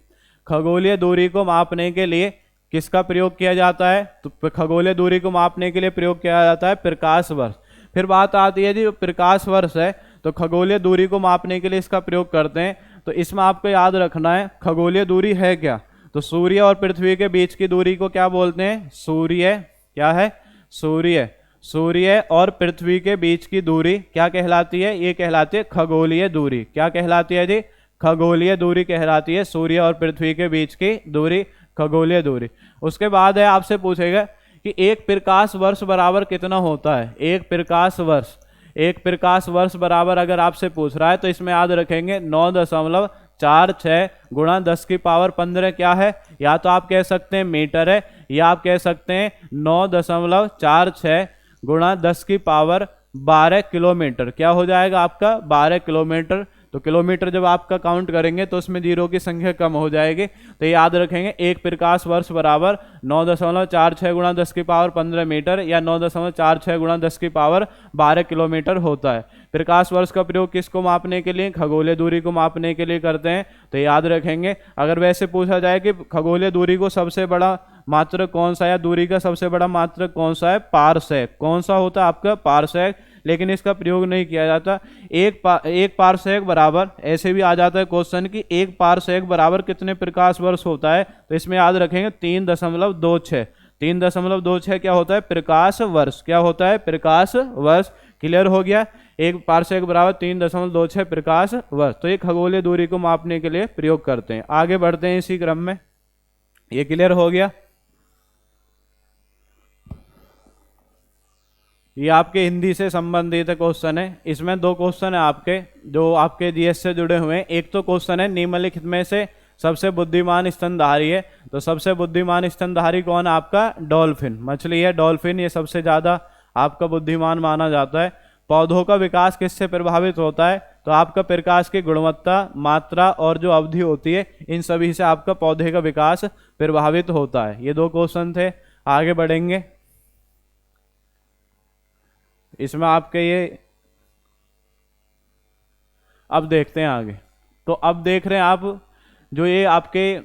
खगोलीय दूरी को मापने के लिए किसका प्रयोग किया जाता है? तो खगोलीय दूरी को मापने के लिए प्रयोग किया जाता है प्रकाश वर्ष। फिर बात आती है जी प्रकाश वर्ष है तो खगोलीय दूरी को मापने के लिए इसका प्रयोग करते हैं। तो इसमें आपको याद रखना है खगोलीय दूरी है क्या? तो सूर्य और पृथ्वी के बीच की दूरी को क्या बोलते हैं? सूर्य। क्या है? सूर्य। सूर्य और पृथ्वी के बीच की दूरी क्या कहलाती है? ये कहलाती है खगोलीय दूरी। क्या कहलाती है जी? खगोलीय दूरी कहलाती है। सूर्य और पृथ्वी के बीच की दूरी खगोलीय दूरी। उसके बाद है आपसे पूछेगा कि एक प्रकाश वर्ष बराबर कितना होता है? एक प्रकाश वर्ष, एक प्रकाश वर्ष बराबर अगर आपसे पूछ रहा है तो इसमें याद रखेंगे 9.46 गुणा 10 की पावर 15 क्या है? या तो आप कह सकते हैं मीटर है, या आप कह सकते हैं 9.46 गुणा 10 की पावर 12 किलोमीटर। क्या हो जाएगा आपका? 12 किलोमीटर। तो किलोमीटर जब आपका काउंट करेंगे तो उसमें जीरो की संख्या कम हो जाएगी। तो याद रखेंगे एक प्रकाश वर्ष बराबर 9.46 गुणा 10 की पावर 15 मीटर या 9.46 गुणा 10 की पावर 12 किलोमीटर होता है। प्रकाश वर्ष का प्रयोग किसको मापने के लिए? खगोलीय दूरी को मापने के लिए करते हैं। तो याद रखेंगे अगर वैसे पूछा जाए कि खगोलीय दूरी को सबसे बड़ा मात्रक कौन सा है या दूरी का सबसे बड़ा मात्रक कौन सा है? पारसेक। कौन सा होता है आपका? पारसेक। लेकिन इसका प्रयोग नहीं किया जाता। एक पारसेक बराबर, ऐसे भी आ जाता है क्वेश्चन कि एक पारसेक बराबर कितने प्रकाश वर्ष होता है? तो इसमें याद रखेंगे 3.26। 3.26 क्या होता है? प्रकाश वर्ष। क्या होता है? प्रकाश वर्ष। क्लियर हो गया? एक पारसेक बराबर 3.26 प्रकाश वर्ष। तो ये खगोलीय दूरी को मापने के लिए प्रयोग करते हैं। आगे बढ़ते हैं इसी क्रम में। ये क्लियर हो गया? ये आपके हिंदी से संबंधित क्वेश्चन है। इसमें 2 क्वेश्चन है आपके जो आपके जीएस से जुड़े हुए हैं। एक तो क्वेश्चन है निम्नलिखित में से सबसे बुद्धिमान स्तनधारी है। तो सबसे बुद्धिमान स्तनधारी कौन है आपका? डॉल्फिन। मछली है डॉल्फिन, ये सबसे ज्यादा आपका बुद्धिमान माना जाता है। पौधों का विकास किससे प्रभावित होता है? तो आपका प्रकाश की गुणवत्ता, मात्रा और जो अवधि होती है, इन सभी से आपका पौधे का विकास प्रभावित होता है। ये 2 क्वेश्चन थे। आगे बढ़ेंगे, इसमें आपके ये अब देखते हैं आगे। तो अब देख रहे हैं आप जो ये आपके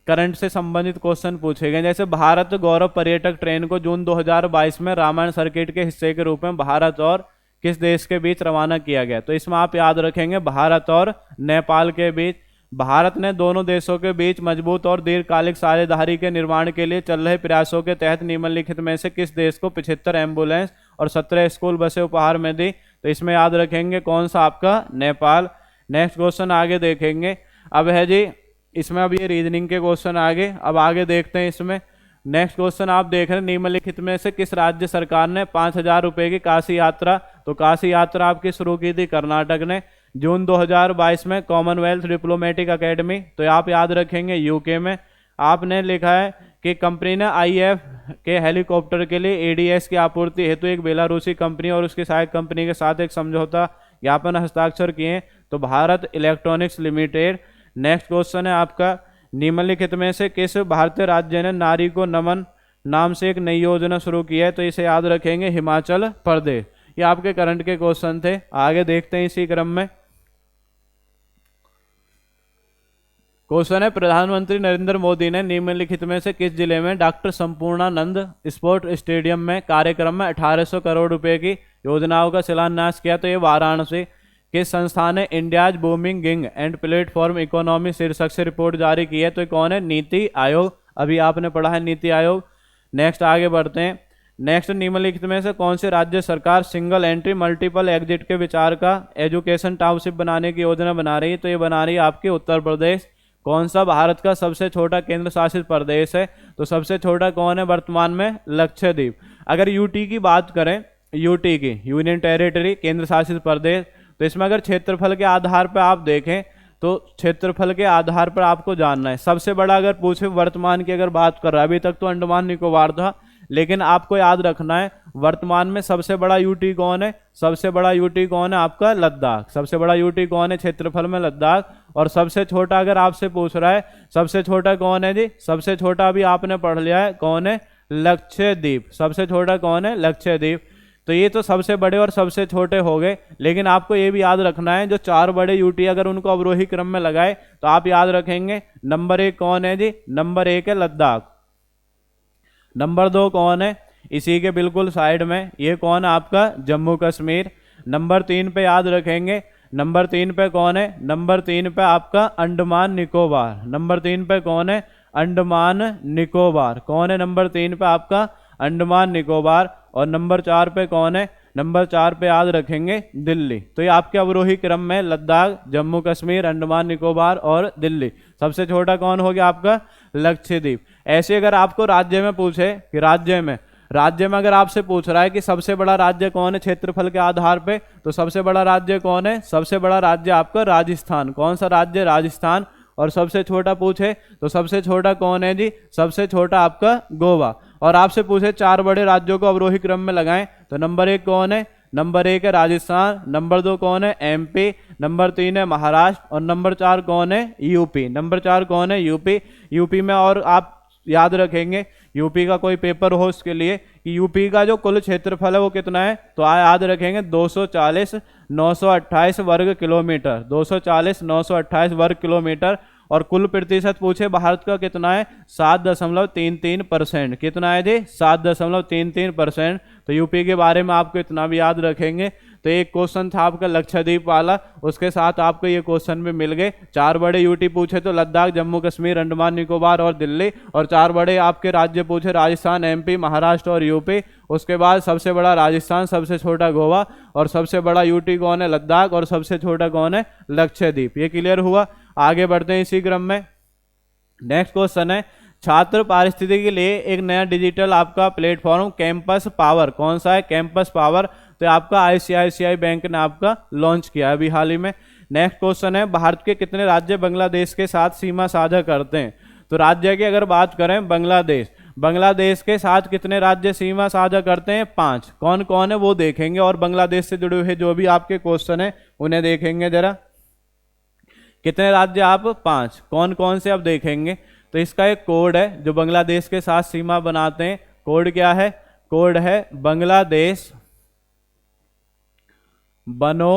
करंट से संबंधित क्वेश्चन पूछे गए, जैसे भारत गौरव पर्यटक ट्रेन को जून 2022 में रामायण सर्किट के हिस्से के रूप में भारत और किस देश के बीच रवाना किया गया। तो इसमें आप याद रखेंगे भारत और नेपाल के बीच। भारत ने दोनों देशों के बीच मजबूत और दीर्घकालिक साझेदारी के निर्माण के लिए चल रहे प्रयासों के तहत निम्नलिखित में से किस देश को 75 एम्बुलेंस और 17 स्कूल बसें उपहार में दी। तो इसमें याद रखेंगे कौन सा, आपका नेपाल। नेक्स्ट क्वेश्चन आगे देखेंगे। अब है जी इसमें, अब ये रीजनिंग के क्वेश्चन आगे, अब आगे देखते हैं इसमें। नेक्स्ट क्वेश्चन आप देख रहे हैं, निम्नलिखित में से किस राज्य सरकार ने 5,000 रुपए की काशी यात्रा, तो काशी यात्रा आपकी शुरू की थी कर्नाटक ने। जून 2022 में कॉमनवेल्थ डिप्लोमेटिक अकेडमी, तो आप याद रखेंगे यूके में। आपने लिखा है कि कंपनी ने IAF के हेलीकॉप्टर के लिए ADS की आपूर्ति हेतु एक बेलारूसी कंपनी और उसकी सहायक कंपनी के साथ एक समझौता ज्ञापन हस्ताक्षर किए, तो Bharat electronics limited. Next question है आपका, निम्नलिखित में से किस भारतीय राज्य ने नारी को नमन नाम से एक नई योजना शुरू की है। तो इसे याद रखेंगे हिमाचल प्रदेश। ये आपके करंट के क्वेश्चन थे। आगे देखते हैं इसी क्रम में। क्वेश्चन है, प्रधानमंत्री नरेंद्र मोदी ने निम्नलिखित में से किस जिले में डॉक्टर संपूर्णानंद स्पोर्ट स्टेडियम में कार्यक्रम में 1800 करोड़ रुपए की योजनाओं का शिलान्यास किया। तो ये वाराणसी। किस संस्था ने India's booming gig and platform economy शीर्षक से रिपोर्ट जारी की है। तो कौन है, नीति आयोग। अभी आपने पढ़ा है नीति आयोग। नेक्स्ट आगे बढ़ते हैं। नेक्स्ट, निम्नलिखित में से कौन सी राज्य सरकार सिंगल एंट्री मल्टीपल एग्जिट के विचार का एजुकेशन टाउनशिप बनाने की योजना बना रही है। तो ये बना रही है आपकी उत्तर प्रदेश। कौन सा भारत का सबसे छोटा केंद्र शासित प्रदेश है। तो सबसे छोटा कौन है वर्तमान में, लक्षद्वीप। अगर यूटी की बात करें, यूटी की यूनियन टेरिटरी केंद्र शासित प्रदेश, तो इसमें अगर क्षेत्रफल के आधार पर आप देखें तो क्षेत्रफल के आधार पर आपको जानना है। सबसे बड़ा अगर पूछे वर्तमान की अगर बात कर रहा है, अभी तक तो अंडमान निकोबार था, लेकिन आपको याद रखना है वर्तमान में सबसे बड़ा यूटी कौन है। सबसे बड़ा यूटी कौन है, आपका लद्दाख। सबसे बड़ा यूटी कौन है क्षेत्रफल में, लद्दाख। और सबसे छोटा अगर आपसे पूछ रहा है सबसे छोटा कौन है जी, सबसे छोटा अभी आपने पढ़ लिया है कौन है, लक्षद्वीप। सबसे छोटा कौन है, लक्षद्वीप। तो ये तो सबसे बड़े और सबसे छोटे हो गए, लेकिन आपको ये भी याद रखना है जो 4 बड़े यूटी अगर उनको अवरोही क्रम में लगाए तो आप याद रखेंगे नंबर 1 कौन है जी, नंबर 1 है लद्दाख। नंबर 2 कौन है, इसी के बिल्कुल साइड में ये कौन है, आपका जम्मू कश्मीर। नंबर 3 पे याद रखेंगे, नंबर 3 पे कौन है, नंबर 3 पे आपका अंडमान निकोबार। नंबर 3 पे कौन है, अंडमान निकोबार। कौन है नंबर 3 पे, आपका अंडमान निकोबार। और नंबर 4 पे कौन है, नंबर 4 पे याद रखेंगे दिल्ली। तो ये आपके अवरोही क्रम में लद्दाख, जम्मू कश्मीर, अंडमान निकोबार और दिल्ली। सबसे छोटा कौन हो गया आपका, लक्षद्वीप। ऐसे अगर आपको राज्य में पूछे कि राज्य में अगर आपसे पूछ रहा है कि सबसे बड़ा राज्य कौन है क्षेत्रफल के आधार पे, तो सबसे बड़ा राज्य कौन है, सबसे बड़ा राज्य आपका राजस्थान। कौन सा राज्य, राजस्थान। और सबसे छोटा पूछे तो सबसे छोटा कौन है जी, सबसे छोटा आपका गोवा। और आपसे पूछे 4 बड़े राज्यों को अवरोही क्रम में लगाएं तो नंबर 1 कौन है, नंबर 1 है राजस्थान। नंबर 2 कौन है, MP। नंबर 3 है महाराष्ट्र। और नंबर 4 कौन है, यूपी। नंबर 4 कौन है, यूपी। यूपी में और आप याद रखेंगे यूपी का कोई पेपर हो उसके लिए कि यूपी का जो कुल क्षेत्रफल है वो कितना है, तो याद रखेंगे 240,928 वर्ग किलोमीटर। 240,928 वर्ग किलोमीटर। और कुल प्रतिशत पूछे भारत का कितना है, 7.33%। कितना है जी, 7.33%। तो यूपी के बारे में आपको इतना भी याद रखेंगे। तो एक क्वेश्चन था आपका लक्षद्वीप वाला, उसके साथ आपको ये क्वेश्चन भी मिल गए। 4 बड़े यूटी पूछे तो लद्दाख, जम्मू कश्मीर, अंडमान निकोबार और दिल्ली। और 4 बड़े आपके राज्य पूछे राजस्थान, MP, महाराष्ट्र और यूपी। उसके बाद सबसे बड़ा राजस्थान, सबसे छोटा गोवा। और सबसे बड़ा यूटी कौन है, लद्दाख। और सबसे छोटा कौन है, लक्षद्वीप। ये क्लियर हुआ। आगे बढ़ते हैं इसी क्रम में। नेक्स्ट क्वेश्चन है, छात्र पारिस्थितिकी के लिए एक नया डिजिटल आपका प्लेटफॉर्म कैंपस पावर। कौन सा है, कैंपस पावर। तो आपका ICICI बैंक ने आपका लॉन्च किया अभी हाल ही में। नेक्स्ट क्वेश्चन है, भारत के कितने राज्य बांग्लादेश के साथ सीमा साझा करते हैं। तो राज्य की अगर बात करें, बांग्लादेश के साथ कितने राज्य सीमा साझा करते हैं? 5। कौन कौन है वो देखेंगे, और बांग्लादेश से जुड़े हुए जो भी आपके क्वेश्चन है उन्हें देखेंगे जरा। कितने राज्य? आप 5। कौन कौन से अब देखेंगे। तो इसका एक कोड है जो बांग्लादेश के साथ सीमा बनाते हैं। कोड क्या है? कोड है बांग्लादेश बनो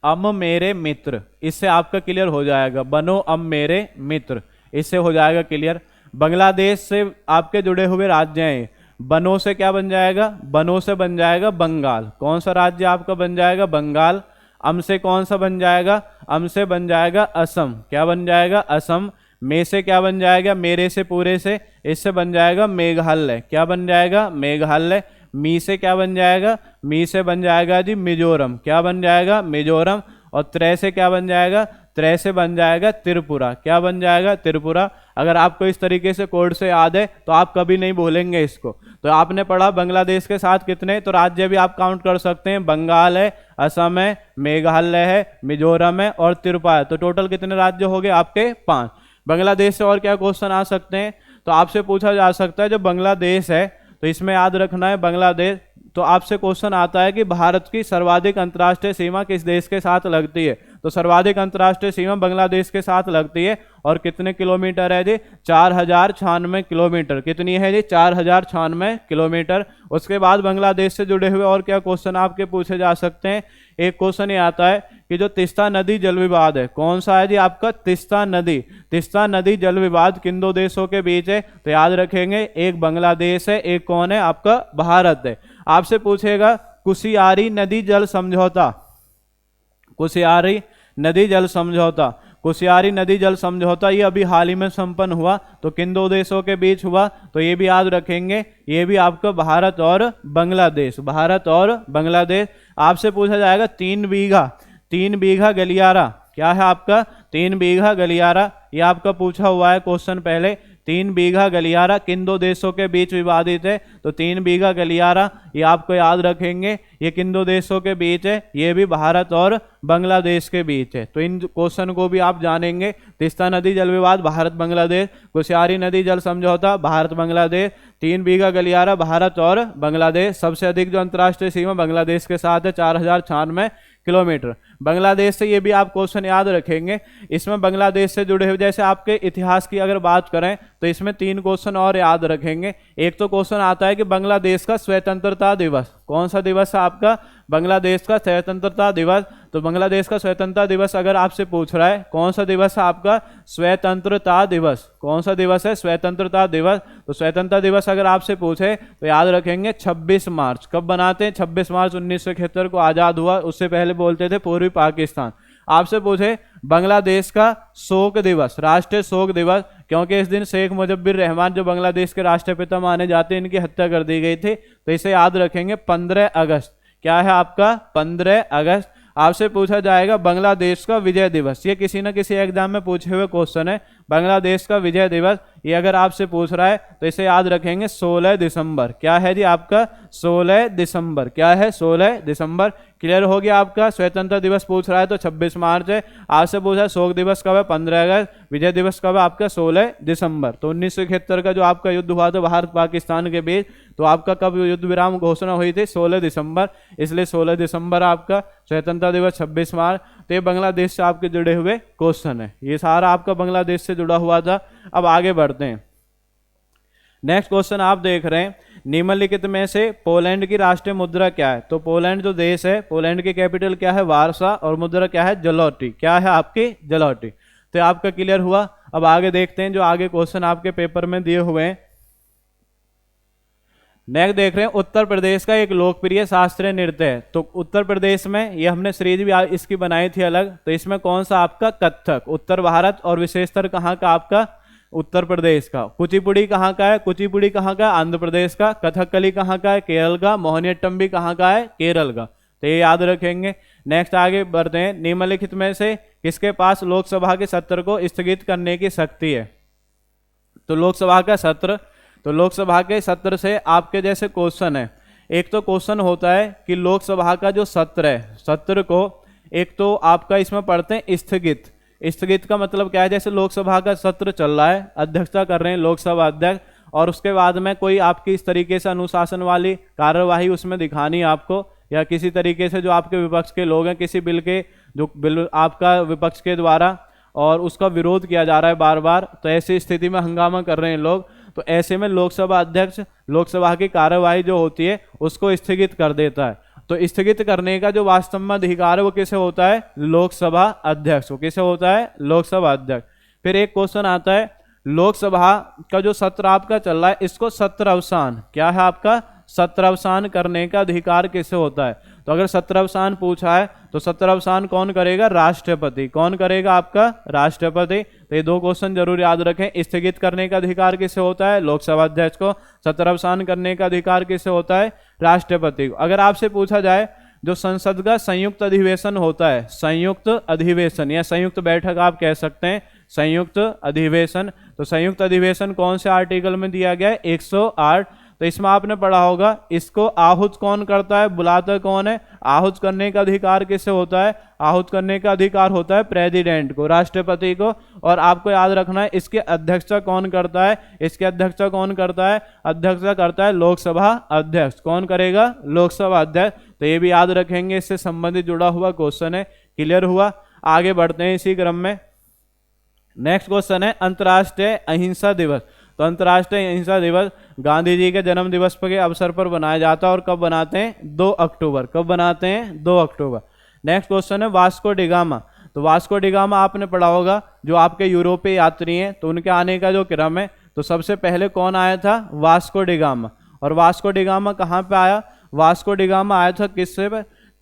अम मेरे मित्र। इससे आपका क्लियर हो जाएगा, बनो अम मेरे मित्र, इससे हो जाएगा क्लियर। बांग्लादेश से आपके जुड़े हुए राज्य हैं। बनो से क्या बन जाएगा? बनो से बन जाएगा बंगाल। कौन सा राज्य आपका बन जाएगा? बंगाल। अम से कौन सा बन जाएगा? अम से बन जाएगा असम। क्या बन जाएगा? असम। मे से क्या बन जाएगा? मेरे से, पूरे से, इससे बन जाएगा मेघालय। क्या बन जाएगा? मेघालय। मी से क्या बन जाएगा? मी से बन जाएगा जी मिजोरम। क्या बन जाएगा? मिजोरम। और त्रै से क्या बन जाएगा? त्रै से बन जाएगा त्रिपुरा। क्या बन जाएगा? त्रिपुरा। अगर आपको इस तरीके से कोड से याद है तो आप कभी नहीं भूलेंगे इसको। तो आपने पढ़ा बांग्लादेश के साथ कितने, तो राज्य भी आप काउंट कर सकते हैं। बंगाल है, असम है, मेघालय है, मिजोरम है और त्रिपुरा है। तो टोटल कितने राज्य हो गए आपके? 5। बांग्लादेश से और क्या क्वेश्चन आ सकते हैं? तो आपसे पूछा जा सकता है जो बांग्लादेश है, तो इसमें याद रखना है बांग्लादेश। तो आपसे क्वेश्चन आता है कि भारत की सर्वाधिक अंतर्राष्ट्रीय सीमा किस देश के साथ लगती है? तो सर्वाधिक अंतर्राष्ट्रीय सीमा बांग्लादेश के साथ लगती है। और कितने किलोमीटर है जी? 4096 किलोमीटर। कितनी है जी? 4096 किलोमीटर। उसके बाद बांग्लादेश से जुड़े हुए और क्या क्वेश्चन आपके पूछे जा सकते हैं? एक क्वेश्चन ये आता है कि जो तीस्ता नदी जल विवाद है, कौन सा है जी आपका? तीस्ता नदी। तीस्ता नदी जल विवाद किन दो देशों के बीच है? तो याद रखेंगे, एक बांग्लादेश है, एक कौन है आपका? भारत है। आपसे पूछेगा कुशियारी नदी जल समझौता। कुशियारी नदी जल समझौता, कुशियारी नदी जल समझौता ये अभी हाल ही में संपन्न हुआ। तो किन दो देशों के बीच हुआ? तो ये भी याद रखेंगे, ये भी आपका भारत और बांग्लादेश। भारत और बांग्लादेश। आपसे पूछा जाएगा 3 बीघा गलियारा। क्या है आपका? 3 बीघा गलियारा। ये आपका पूछा हुआ है क्वेश्चन पहले। 3 बीघा गलियारा किन दो देशों के बीच विवादित है? तो 3 बीघा गलियारा ये आपको याद रखेंगे, ये किन दो देशों के बीच है? ये भी भारत और बांग्लादेश के बीच है। तो इन क्वेश्चन को भी आप जानेंगे। तीस्ता नदी जल विवाद भारत बांग्लादेश, कुशियारी नदी जल समझौता भारत बांग्लादेश, 3 बीघा गलियारा भारत और बांग्लादेश। सबसे अधिक जो अंतर्राष्ट्रीय सीमा बांग्लादेश के साथ है 4096 किलोमीटर। बांग्लादेश से ये भी आप क्वेश्चन याद रखेंगे। इसमें बांग्लादेश से जुड़े हुए, जैसे आपके इतिहास की अगर बात करें तो इसमें 3 क्वेश्चन और याद रखेंगे। एक तो क्वेश्चन आता है कि बांग्लादेश का स्वतंत्रता दिवस, कौन सा दिवस है आपका? बांग्लादेश का स्वतंत्रता दिवस। तो बांग्लादेश का स्वतंत्रता दिवस अगर आपसे पूछ रहा है, कौन सा दिवस है आपका? स्वतंत्रता दिवस। कौन सा दिवस है? स्वतंत्रता दिवस। तो स्वतंत्रता दिवस अगर आपसे पूछे तो याद रखेंगे 26 मार्च। कब बनाते हैं? 26 मार्च 1971 को आज़ाद हुआ। उससे पहले बोलते थे पूर्वी पाकिस्तान। आपसे पूछे बांग्लादेश का शोक दिवस, राष्ट्रीय शोक दिवस, क्योंकि इस दिन शेख मुजब्बिर रहमान जो बांग्लादेश के राष्ट्रपिता माने जाते हैं, इनकी हत्या कर दी गई थी। तो इसे याद रखेंगे 15 अगस्त। क्या है आपका? 15 अगस्त। आपसे पूछा जाएगा बांग्लादेश का विजय दिवस। ये किसी न किसी एग्जाम में पूछे हुए क्वेश्चन है। बांग्लादेश का विजय दिवस ये अगर आपसे पूछ रहा है तो इसे याद रखेंगे 16 दिसंबर। क्या है जी आपका? 16 दिसंबर। क्या है? 16 दिसंबर। क्लियर हो गया आपका? स्वतंत्रता दिवस पूछ रहा है तो 26 मार्च है। आपसे पूछा शोक दिवस कब है? 15 अगस्त। विजय दिवस कब है आपका? 16 दिसंबर। तो 1971 का जो आपका युद्ध हुआ था भारत पाकिस्तान के बीच, तो आपका कब युद्ध विराम घोषणा हुई थी? 16 दिसंबर। इसलिए 16 दिसंबर आपका स्वतंत्रता दिवस, 26 मार्च। तो ये बांग्लादेश से आपके जुड़े हुए क्वेश्चन है। ये सारा आपका बांग्लादेश से जुड़ा हुआ था। अब आगे बढ़ते हैं। नेक्स्ट क्वेश्चन आप देख रहे हैं, निम्नलिखित में से पोलैंड की राष्ट्रीय मुद्रा क्या है? तो पोलैंड जो देश है, पोलैंड की कैपिटल क्या है? वार्सा। और मुद्रा क्या है? जलोटी। क्या है आपकी? जलोटी। तो आपका क्लियर हुआ। अब आगे देखते हैं जो आगे क्वेश्चन आपके पेपर में दिए हुए हैं। नेक्स्ट देख रहे हैं, उत्तर प्रदेश का एक लोकप्रिय शास्त्रीय नृत्य है। तो उत्तर प्रदेश में ये हमने सीरीज भी इसकी बनाई थी अलग। तो इसमें कौन सा आपका? कथक। उत्तर भारत और विशेषतर कहाँ का आपका? उत्तर प्रदेश का। कुचिपुड़ी कहाँ का है? कुचिपुड़ी कहाँ का? आंध्र प्रदेश का। कथकली कहाँ का है? केरल का। मोहिनीअट्टम भी कहाँ का है? केरल का। तो ये याद रखेंगे। नेक्स्ट आगे बढ़ते हैं, निम्नलिखित में से किसके पास लोकसभा के सत्र को स्थगित करने की शक्ति है? तो लोकसभा का सत्र, तो लोकसभा के सत्र से आपके जैसे क्वेश्चन है। एक तो क्वेश्चन होता है कि लोकसभा का जो सत्र है, सत्र को एक तो आपका इसमें पढ़ते हैं स्थगित। स्थगित का मतलब क्या है? जैसे लोकसभा का सत्र चल रहा है, अध्यक्षता कर रहे हैं लोकसभा अध्यक्ष, और उसके बाद में कोई आपकी इस तरीके से अनुशासन वाली कार्यवाही उसमें दिखानी है आपको, या किसी तरीके से जो आपके विपक्ष के लोग हैं, किसी बिल के जो बिल आपका विपक्ष के द्वारा और उसका विरोध किया जा रहा है बार बार, तो ऐसी स्थिति में हंगामा कर रहे हैं लोग, तो ऐसे में लोकसभा अध्यक्ष लोकसभा की कार्यवाही जो होती है उसको स्थगित कर देता है। तो स्थगित करने का जो वास्तव में अधिकार है वो किसे होता है? लोकसभा अध्यक्ष को। किसे होता है? लोकसभा अध्यक्ष। फिर एक क्वेश्चन आता है, लोकसभा का जो सत्र आपका चल रहा है इसको सत्र अवसान, क्या है आपका? सत्र अवसान करने का अधिकार किसे होता है? तो अगर सत्र अवसान पूछा है तो सत्र अवसान कौन करेगा? राष्ट्रपति। कौन करेगा? आपका राष्ट्रपति। तो ये दो क्वेश्चन जरूर याद रखें। स्थगित करने का अधिकार किसे होता है? लोकसभा अध्यक्ष को। सत्र अवसान करने का अधिकार किसे होता है? राष्ट्रपति को। अगर आपसे पूछा जाए जो संसद का संयुक्त अधिवेशन होता है, संयुक्त अधिवेशन या संयुक्त बैठक आप कह सकते हैं, संयुक्त अधिवेशन, तो संयुक्त अधिवेशन कौन से आर्टिकल में दिया गया है? 108। तो इसमें आपने पढ़ा होगा, इसको आहूत कौन करता है? बुलाता कौन है? आहूत करने का अधिकार किसे होता है? आहूत करने का अधिकार होता है प्रेसिडेंट को, राष्ट्रपति को। और आपको याद रखना है इसकी अध्यक्षता कौन करता है? इसकी अध्यक्षता कौन करता है? अध्यक्षता करता है लोकसभा अध्यक्ष। कौन करेगा? लोकसभा अध्यक्ष। तो ये भी याद रखेंगे, इससे संबंधित जुड़ा हुआ क्वेश्चन है। क्लियर हुआ? आगे बढ़ते हैं इसी क्रम में। नेक्स्ट क्वेश्चन है अंतर्राष्ट्रीय अहिंसा दिवस। तो अंतर्राष्ट्रीय अहिंसा दिवस गांधी जी के जन्म दिवस के अवसर पर बनाया जाता है, और कब बनाते हैं? 2 अक्टूबर। कब बनाते हैं? 2 अक्टूबर। नेक्स्ट क्वेश्चन है वास्को डिगामा। तो वास्को डिगामा आपने पढ़ा होगा, जो आपके यूरोपीय यात्री हैं तो उनके आने का जो क्रम है, तो सबसे पहले कौन आया था? Vasco da Gama. और वास्को डिगामा कहाँ पे आया? वास्को डिगामा आया था किससे?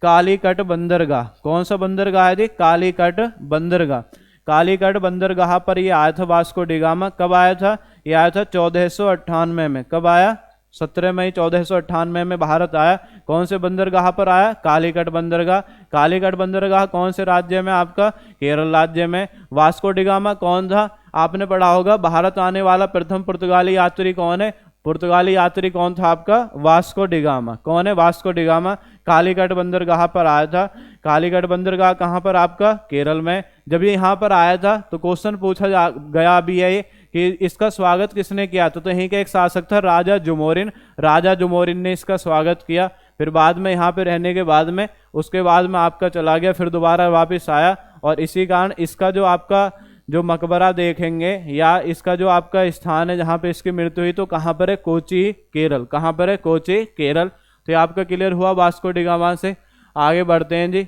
कालीकट बंदरगाह। कौन सा बंदरगाह है? कालीकट बंदरगाह। कालीकट बंदरगाह पर ये आया था वास्को डिगामा। कब आया था? ये आया था 1498 में। कब आया? 17 मई 1498 में भारत आया। कौन से बंदरगाह पर आया? कालीकट बंदरगाह। कालीकट बंदरगाह कौन से राज्य में? आपका केरल राज्य में। वास्को डिगामा कौन था? आपने पढ़ा होगा, भारत आने वाला प्रथम पुर्तगाली यात्री कौन है? पुर्तगाली यात्री कौन था आपका? Vasco da Gama. कौन है? Vasco da Gama. कालीकट बंदरगाह पर आया था। कालीकट बंदरगाह कहाँ पर? आपका केरल में। जब ये यहाँ पर आया था तो क्वेश्चन पूछा गया भी है कि इसका स्वागत किसने किया था? तो यहीं का एक शासक था राजा जुमोरिन। राजा जुमोरिन ने इसका स्वागत किया। फिर बाद में यहाँ पे रहने के बाद में, उसके बाद में आपका चला गया, फिर दोबारा वापस आया। और इसी कारण इसका जो आपका जो मकबरा देखेंगे, या इसका जो आपका स्थान है जहाँ पे इसकी मृत्यु हुई, तो कहाँ पर है? कोची, केरल। कहाँ पर है? कोची, केरल। तो ये आपका क्लियर हुआ वास्को डिगामा से। आगे बढ़ते हैं जी।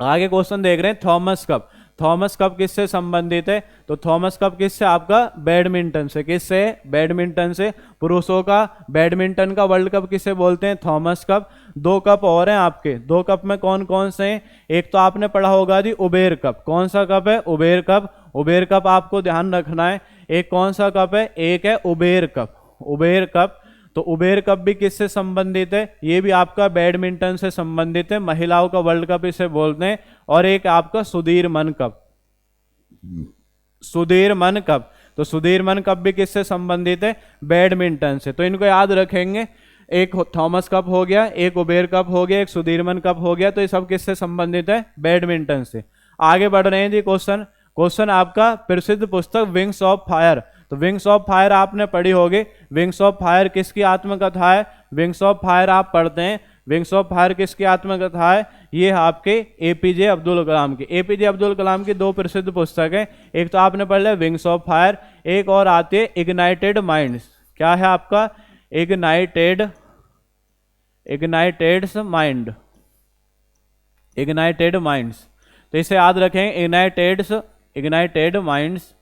आगे क्वेश्चन देख रहे हैं थॉमस कप। थॉमस कप किससे संबंधित है? तो थॉमस कप किससे? आपका बैडमिंटन से। किससे? बैडमिंटन से। पुरुषों का बैडमिंटन का वर्ल्ड कप किसे बोलते हैं? Thomas cup. 2 कप और हैं आपके। 2 कप में कौन कौन से हैं? एक तो आपने पढ़ा होगा जी उबेर कप। कौन सा कप है? Uber cup. उबेर कप आपको ध्यान रखना है। एक कौन सा कप है? एक है उबेर कप। Uber cup. तो उबेर कप भी किससे संबंधित है? ये भी आपका बैडमिंटन से संबंधित है। महिलाओं का वर्ल्ड कप इसे बोलते हैं। और एक आपका सुधीरमन कप। Sudirman cup. तो सुधीरमन कप भी किससे संबंधित है? बैडमिंटन से। तो इनको याद रखेंगे। एक थॉमस कप हो गया, एक उबेर कप हो गया, एक सुधीरमन कप हो गया। तो ये सब किससे संबंधित है? बैडमिंटन से। आगे बढ़ रहे हैं जी। क्वेश्चन आपका प्रसिद्ध पुस्तक विंग्स ऑफ फायर। तो विंग्स ऑफ फायर आपने पढ़ी होगी। विंग्स ऑफ फायर किसकी आत्मकथा है? विंग्स ऑफ फायर आप पढ़ते हैं। विंग्स ऑफ फायर किसकी आत्मकथा है? ये आपके एपीजे अब्दुल कलाम की। एपीजे अब्दुल कलाम की 2 प्रसिद्ध पुस्तक है। एक तो आपने पढ़ लिया विंग्स ऑफ फायर, एक और आती है इग्नाइटेड माइंड्स। क्या है आपका? Ignited mind. Ignited minds. तो इसे याद रखें, इग्नाइटेड माइंड्स।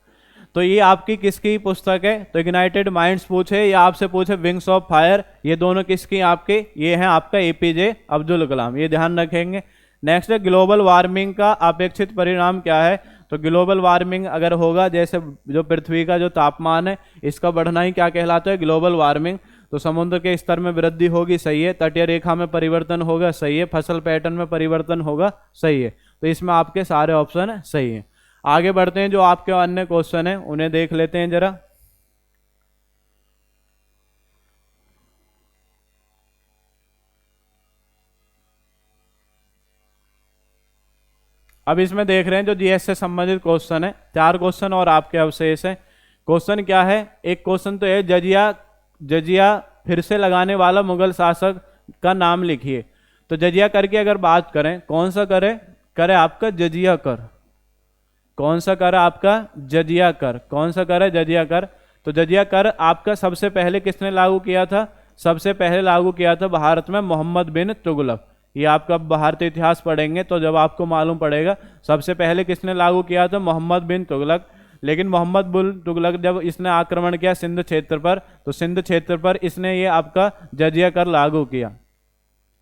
तो ये आपकी किसकी पुस्तक है? तो इग्नाइटेड माइंड्स पूछे या आपसे पूछे विंग्स ऑफ फायर, ये दोनों किसकी? आपके ये हैं आपका एपीजे अब्दुल कलाम। ये ध्यान रखेंगे। नेक्स्ट है ग्लोबल वार्मिंग का अपेक्षित परिणाम क्या है? तो ग्लोबल वार्मिंग अगर होगा, जैसे जो पृथ्वी का जो तापमान है इसका बढ़ना ही क्या कहलाता है? Global warming. तो समुद्र के स्तर में वृद्धि होगी, सही है। तटीय रेखा में परिवर्तन होगा, सही है। फसल पैटर्न में परिवर्तन होगा, सही है। तो इसमें आपके सारे ऑप्शन सही है। आगे बढ़ते हैं। जो आपके अन्य क्वेश्चन हैं उन्हें देख लेते हैं जरा। अब इसमें देख रहे हैं जो जीएस से संबंधित क्वेश्चन है। 4 क्वेश्चन और आपके अवशेष हैं। क्वेश्चन क्या है, एक क्वेश्चन तो है जजिया फिर से लगाने वाला मुगल शासक का नाम लिखिए। तो जजिया कर की अगर बात करें, कौन सा करे आपका जजिया कर। कौन सा कर आपका जजिया कर। कौन सा कर है जजिया कर। तो जजिया कर आपका सबसे पहले किसने लागू किया था, सबसे पहले लागू किया था भारत में मोहम्मद बिन तुगलक। ये आपका भारतीय इतिहास पढ़ेंगे तो जब आपको मालूम पड़ेगा सबसे पहले किसने लागू किया था, मोहम्मद बिन तुगलक। लेकिन मोहम्मद बिन तुगलक जब इसने आक्रमण किया सिंध क्षेत्र पर, तो सिंध क्षेत्र पर इसने ये आपका जजिया कर लागू किया।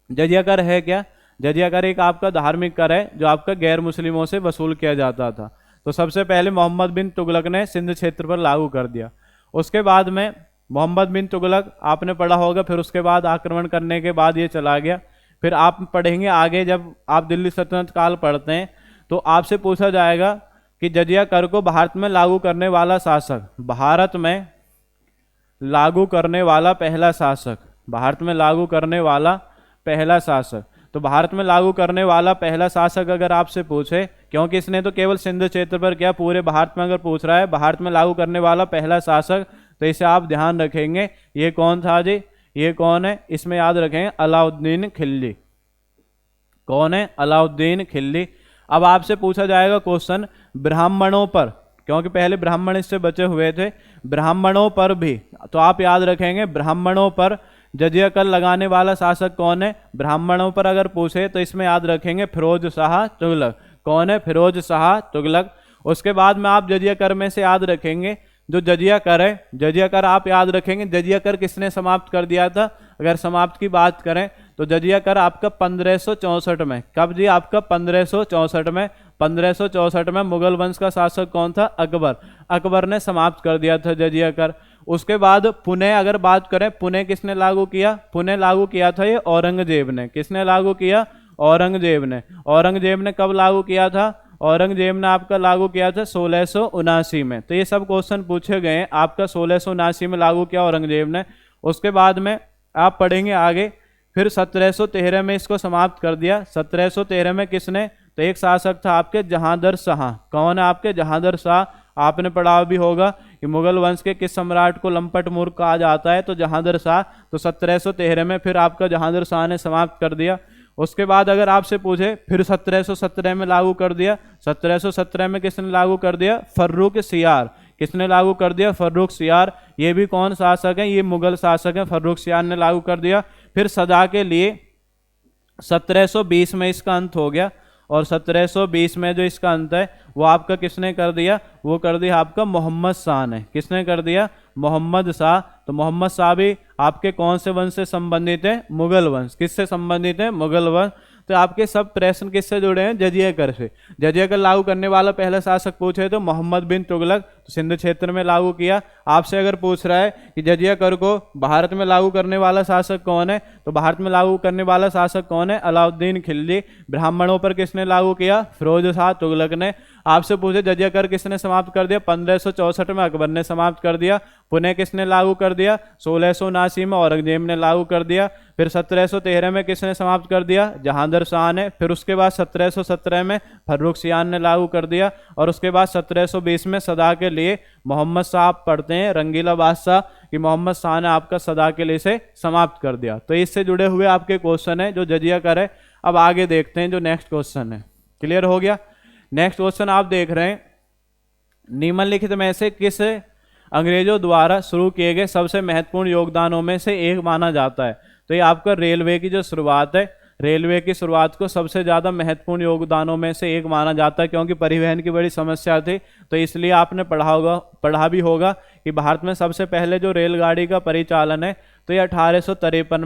जजिया कर है क्या, जजिया कर एक आपका धार्मिक कर है जो आपका गैर मुस्लिमों से वसूल किया जाता था। तो सबसे पहले मोहम्मद बिन तुगलक ने सिंध क्षेत्र पर लागू कर दिया। उसके बाद में मोहम्मद बिन तुगलक आपने पढ़ा होगा, फिर उसके बाद आक्रमण करने के बाद ये चला गया। फिर आप पढ़ेंगे आगे, जब आप दिल्ली सल्तनत काल पढ़ते हैं तो आपसे पूछा जाएगा कि जजिया कर को भारत में लागू करने वाला शासक, भारत में लागू करने वाला पहला शासक, भारत में लागू करने वाला पहला शासक। तो भारत में लागू करने वाला पहला शासक अगर आपसे पूछे, क्योंकि इसने तो केवल सिंध क्षेत्र पर क्या, पूरे भारत में अगर पूछ रहा है भारत में लागू करने वाला पहला शासक, तो इसे आप ध्यान रखेंगे ये कौन था जी, ये कौन है, इसमें याद रखेंगे अलाउद्दीन खिलजी। कौन है, अलाउद्दीन खिलजी। अब आपसे पूछा जाएगा क्वेश्चन ब्राह्मणों पर, क्योंकि पहले ब्राह्मण इससे बचे हुए थे, ब्राह्मणों पर भी, तो आप याद रखेंगे ब्राह्मणों पर जजिया कर लगाने वाला शासक कौन है। ब्राह्मणों पर अगर पूछे तो इसमें याद रखेंगे फिरोज शाह तुगलक। कौन है, फिरोज शाह तुगलक। उसके बाद में आप जजिया कर में से याद रखेंगे जो जजिया कर है, जजिया कर आप याद रखेंगे जजिया कर किसने समाप्त कर दिया था। अगर समाप्त की बात करें तो जजिया कर आपका 1564 में, कब जी, आपका 1564 में। 1564 में मुगल वंश का शासक कौन था, अकबर। अकबर ने समाप्त कर दिया था जजिया कर। उसके बाद पुणे अगर बात करें, पुणे किसने लागू किया, पुणे लागू किया था ये औरंगजेब ने। किसने लागू किया, औरंगजेब ने। औरंगजेब ने कब लागू किया था, औरंगजेब ने आपका लागू किया था 1679 में। तो ये सब क्वेश्चन पूछे गए हैं, आपका 1679 में लागू किया औरंगजेब ने। उसके बाद में आप पढ़ेंगे आगे, फिर 1713 में इसको समाप्त कर दिया। 1713 में किसने, तो एक शासक था आपके जहांदर शाह। कौन है आपके, जहांदर शाह। आपने पढ़ा भी होगा कि मुगल वंश के किस सम्राट को लंपट मूर्ख कहा जाता है, तो जहांदर शाह। तो 1713 में फिर आपका जहांदर शाह ने समाप्त कर दिया। उसके बाद अगर आपसे पूछे फिर 1717 में लागू कर दिया। 1717 में किसने लागू कर दिया, फर्रुख सियार। किसने लागू कर दिया, फर्रुख सियार। ये भी कौन शासक है, ये मुगल शासक है, फर्रुख सियार ने लागू कर दिया। फिर सदा के लिए 1720 में इसका अंत हो गया, और 1720 में जो इसका अंत है वो आपका किसने कर दिया, वो कर दिया आपका मोहम्मद शाह ने। किसने कर दिया, मोहम्मद शाह। तो मोहम्मद शाह भी आपके कौन से वंश से संबंधित है, मुगल वंश। किससे संबंधित है, मुगल वंश। तो आपके सब प्रश्न किससे जुड़े हैं, जजिया कर से। जजिया कर लागू करने वाला पहला शासक पूछे तो मोहम्मद बिन तुगलक, तो सिंध क्षेत्र में लागू किया। आपसे अगर पूछ रहा है कि जजिया कर को भारत में लागू करने वाला शासक कौन है, तो भारत में लागू करने वाला शासक कौन है, अलाउद्दीन खिलजी। ब्राह्मणों पर किसने लागू किया, फिरोज शाह तुगलक ने। आपसे पूछे जजिया कर किसने समाप्त कर दिया, 1564 में अकबर ने समाप्त कर दिया। पुणे किसने लागू कर दिया, 1679 में औरंगजेब ने लागू कर दिया। फिर 1713 में किसने समाप्त कर दिया, जहांदर शाह ने। फिर उसके बाद 1717 में फर्रुख सियार ने लागू कर दिया। और उसके बाद 1720 में सदा के लिए मोहम्मद शाह पढ़ते हैं, रंगीला बादशाह, कि मोहम्मद शाह ने आपका सदा के लिए से समाप्त कर दिया। तो इससे जुड़े हुए आपके क्वेश्चन है जो जजिया कर है। अब आगे देखते हैं जो नेक्स्ट क्वेश्चन है। क्लियर हो गया। नेक्स्ट क्वेश्चन आप देख रहे हैं, निम्नलिखित में से किस अंग्रेजों द्वारा शुरू किए गए सबसे महत्वपूर्ण योगदानों में से एक माना जाता है। तो ये आपका रेलवे की जो शुरुआत है, रेलवे की शुरुआत को सबसे ज़्यादा महत्वपूर्ण योगदानों में से एक माना जाता है, क्योंकि परिवहन की बड़ी समस्या थी। तो इसलिए आपने पढ़ा भी होगा कि भारत में सबसे पहले जो रेलगाड़ी का परिचालन है तो ये 1853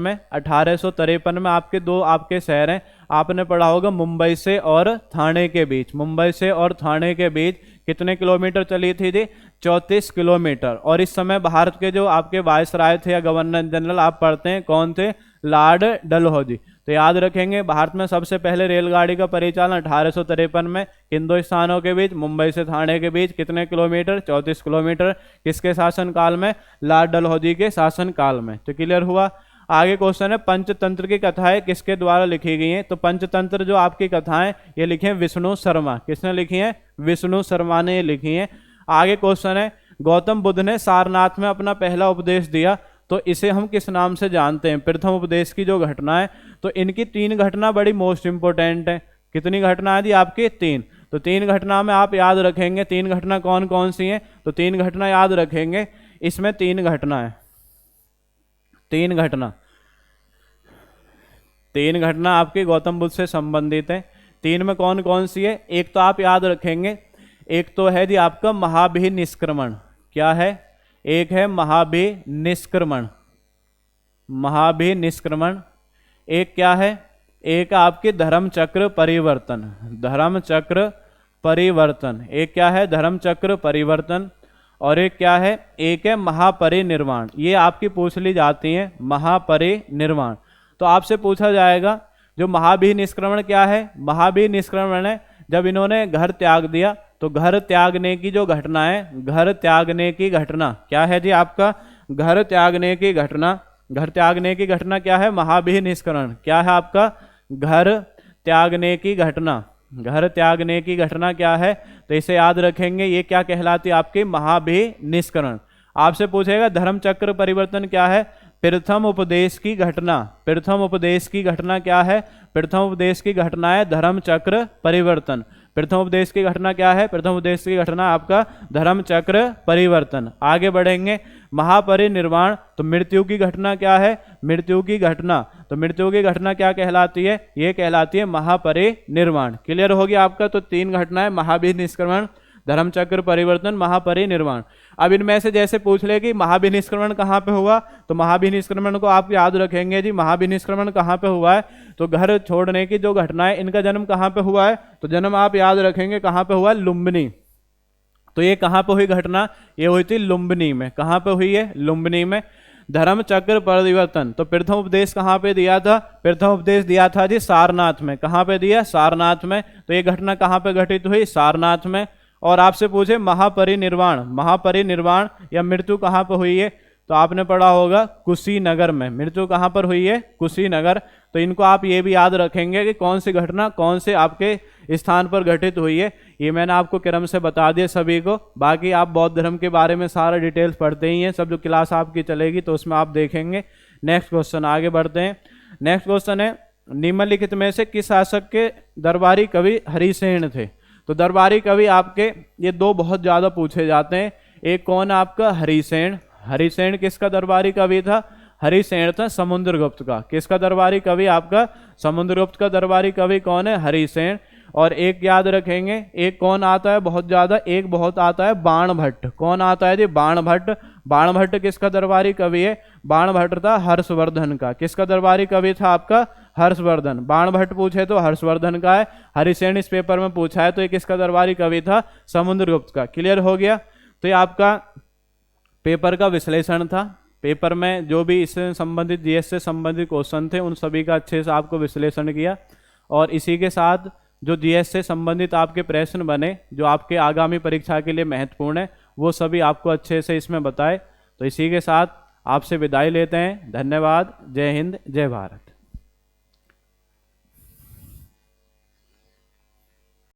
में आपके दो आपके शहर हैं, आपने पढ़ा होगा मुंबई से और ठाणे के बीच। मुंबई से और ठाणे के बीच कितने किलोमीटर चली थी जी, 34 किलोमीटर। और इस समय भारत के जो आपके वायसराय थे या गवर्नर जनरल आप पढ़ते हैं, कौन थे, लॉर्ड डलहौजी। तो याद रखेंगे भारत में सबसे पहले रेलगाड़ी का परिचालन 1853 में किन दो स्थानों के बीच, मुंबई से ठाणे के बीच, कितने किलोमीटर, 34 किलोमीटर। किसके शासनकाल में, लॉर्ड डलहौजी के शासनकाल में। तो क्लियर हुआ। आगे क्वेश्चन है, पंचतंत्र की कथाएं किसके द्वारा लिखी गई हैं। तो पंचतंत्र जो आपकी कथाएं ये लिखी हैं विष्णु शर्मा। किसने लिखी हैं, विष्णु शर्मा ने ये लिखी हैं। आगे क्वेश्चन है, गौतम बुद्ध ने सारनाथ में अपना पहला उपदेश दिया, तो इसे हम किस नाम से जानते हैं? प्रथम उपदेश की जो घटना है, तो इनकी 3 घटना बड़ी मोस्ट इंपोर्टेंट है। कितनी घटना है जी आपकी? 3। तो 3 घटना में आप याद रखेंगे 3 घटना कौन कौन सी हैं, तो 3 घटना याद रखेंगे। इसमें 3 घटना है, 3 घटना, 3 घटना आपकी गौतम बुद्ध से संबंधित है। 3 में कौन कौन सी है? एक तो आप याद रखेंगे, एक तो है जी आपका महाभिनिष्क्रमण। क्या है? एक है महाभिनिष्क्रमण, महाभिनिष्क्रमण। एक क्या है? एक आपके धर्म चक्र परिवर्तन, धर्म चक्र परिवर्तन। एक क्या है? धर्म चक्र परिवर्तन। और एक क्या है? एक है महापरिनिर्वाण। ये आपकी पूछ ली जाती है, महापरिनिर्वाण। तो आपसे पूछा जाएगा जो महाभिनिष्क्रमण क्या है? महाभिनिष्क्रमण है जब इन्होंने घर त्याग दिया, तो घर त्यागने की जो घटना है, घर त्यागने की घटना क्या है जी आपका? घर त्यागने की घटना। घर त्यागने की घटना क्या है? महाभिनिष्क्रमण। क्या है आपका? घर त्यागने की घटना। घर त्यागने की घटना क्या है? तो इसे याद रखेंगे, ये क्या कहलाती है आपकी? महाभिनिष्क्रमण। आपसे पूछेगा धर्म चक्र परिवर्तन क्या है? प्रथम उपदेश की घटना। प्रथम उपदेश की घटना क्या है? प्रथम उपदेश की घटना है धर्म चक्र परिवर्तन। प्रथम उपदेश की घटना क्या है? प्रथम उपदेश की घटना आपका धर्म चक्र परिवर्तन। आगे बढ़ेंगे, महापरिनिर्वाण। तो मृत्यु की घटना क्या है? मृत्यु की घटना। तो मृत्यु की घटना क्या कहलाती है? ये कहलाती है महापरिनिर्वाण। क्लियर हो गया आपका? तो 3 घटना है, महाभिनिष्क्रमण, धर्म चक्र परिवर्तन, महापरिनिर्वाण। अब इनमें से जैसे पूछ ले कि महाभिनिष्क्रमण कहाँ पे हुआ, तो महाभिनिष्क्रमण को आप याद रखेंगे जी, महाभिनिष्क्रमण कहाँ पे हुआ है? तो घर छोड़ने की जो घटना है, इनका जन्म कहाँ पे हुआ है? तो जन्म आप याद रखेंगे कहाँ पे हुआ? लुम्बिनी। तो ये कहाँ पे हुई घटना? ये हुई थी लुम्बिनी में। कहाँ पे हुई है? लुम्बिनी में। धर्म चक्र परिवर्तन, तो प्रथम उपदेश कहाँ पे दिया था? प्रथम उपदेश दिया था जी सारनाथ में। कहाँ पे दिया? सारनाथ में। तो ये घटना कहाँ पे घटित हुई? सारनाथ में। और आपसे पूछे महापरिनिर्वाण, महापरिनिर्वाण या मृत्यु कहाँ पर हुई है? तो आपने पढ़ा होगा कुशीनगर में। मृत्यु कहाँ पर हुई है? कुशीनगर। तो इनको आप ये भी याद रखेंगे कि कौन सी घटना कौन से आपके स्थान पर घटित हुई है। ये मैंने आपको क्रम से बता दिया सभी को। बाकी आप बौद्ध धर्म के बारे में सारा डिटेल्स पढ़ते ही हैं, सब जो क्लास आपकी चलेगी तो उसमें आप देखेंगे। नेक्स्ट क्वेश्चन आगे बढ़ते हैं। नेक्स्ट क्वेश्चन है, निम्नलिखित में से किस शासक के दरबारी कवि हरिसेन थे? तो दरबारी कवि आपके ये 2 बहुत ज्यादा पूछे जाते हैं। एक कौन? आपका हरिसेन। हरिसेन किसका दरबारी कवि था? हरिसेन था समुद्रगुप्त का। किसका दरबारी कवि? आपका समुद्रगुप्त का दरबारी कवि कौन है? हरिसेन। और एक याद रखेंगे, एक कौन आता है बहुत ज्यादा? एक बहुत आता है बाणभट्ट। कौन आता है जी? बाणभट्ट। बाणभट्ट किसका दरबारी कवि है? बाणभट्ट था हर्षवर्धन का। किसका दरबारी कवि था आपका? हर्षवर्धन। बाणभट्ट पूछे तो हर्षवर्धन का है। हरिसेन इस पेपर में पूछा है तो ये किसका दरबारी कवि था? समुद्रगुप्त का। क्लियर हो गया? तो ये आपका पेपर का विश्लेषण था। पेपर में जो भी इससे संबंधित जीएस से संबंधित क्वेश्चन थे उन सभी का अच्छे से आपको विश्लेषण किया, और इसी के साथ जो जीएस से संबंधित आपके प्रश्न बने जो आपके आगामी परीक्षा के लिए महत्वपूर्ण है वो सभी आपको अच्छे से इसमें बताए। तो इसी के साथ आपसे विदाई लेते हैं। धन्यवाद। जय हिंद, जय भारत।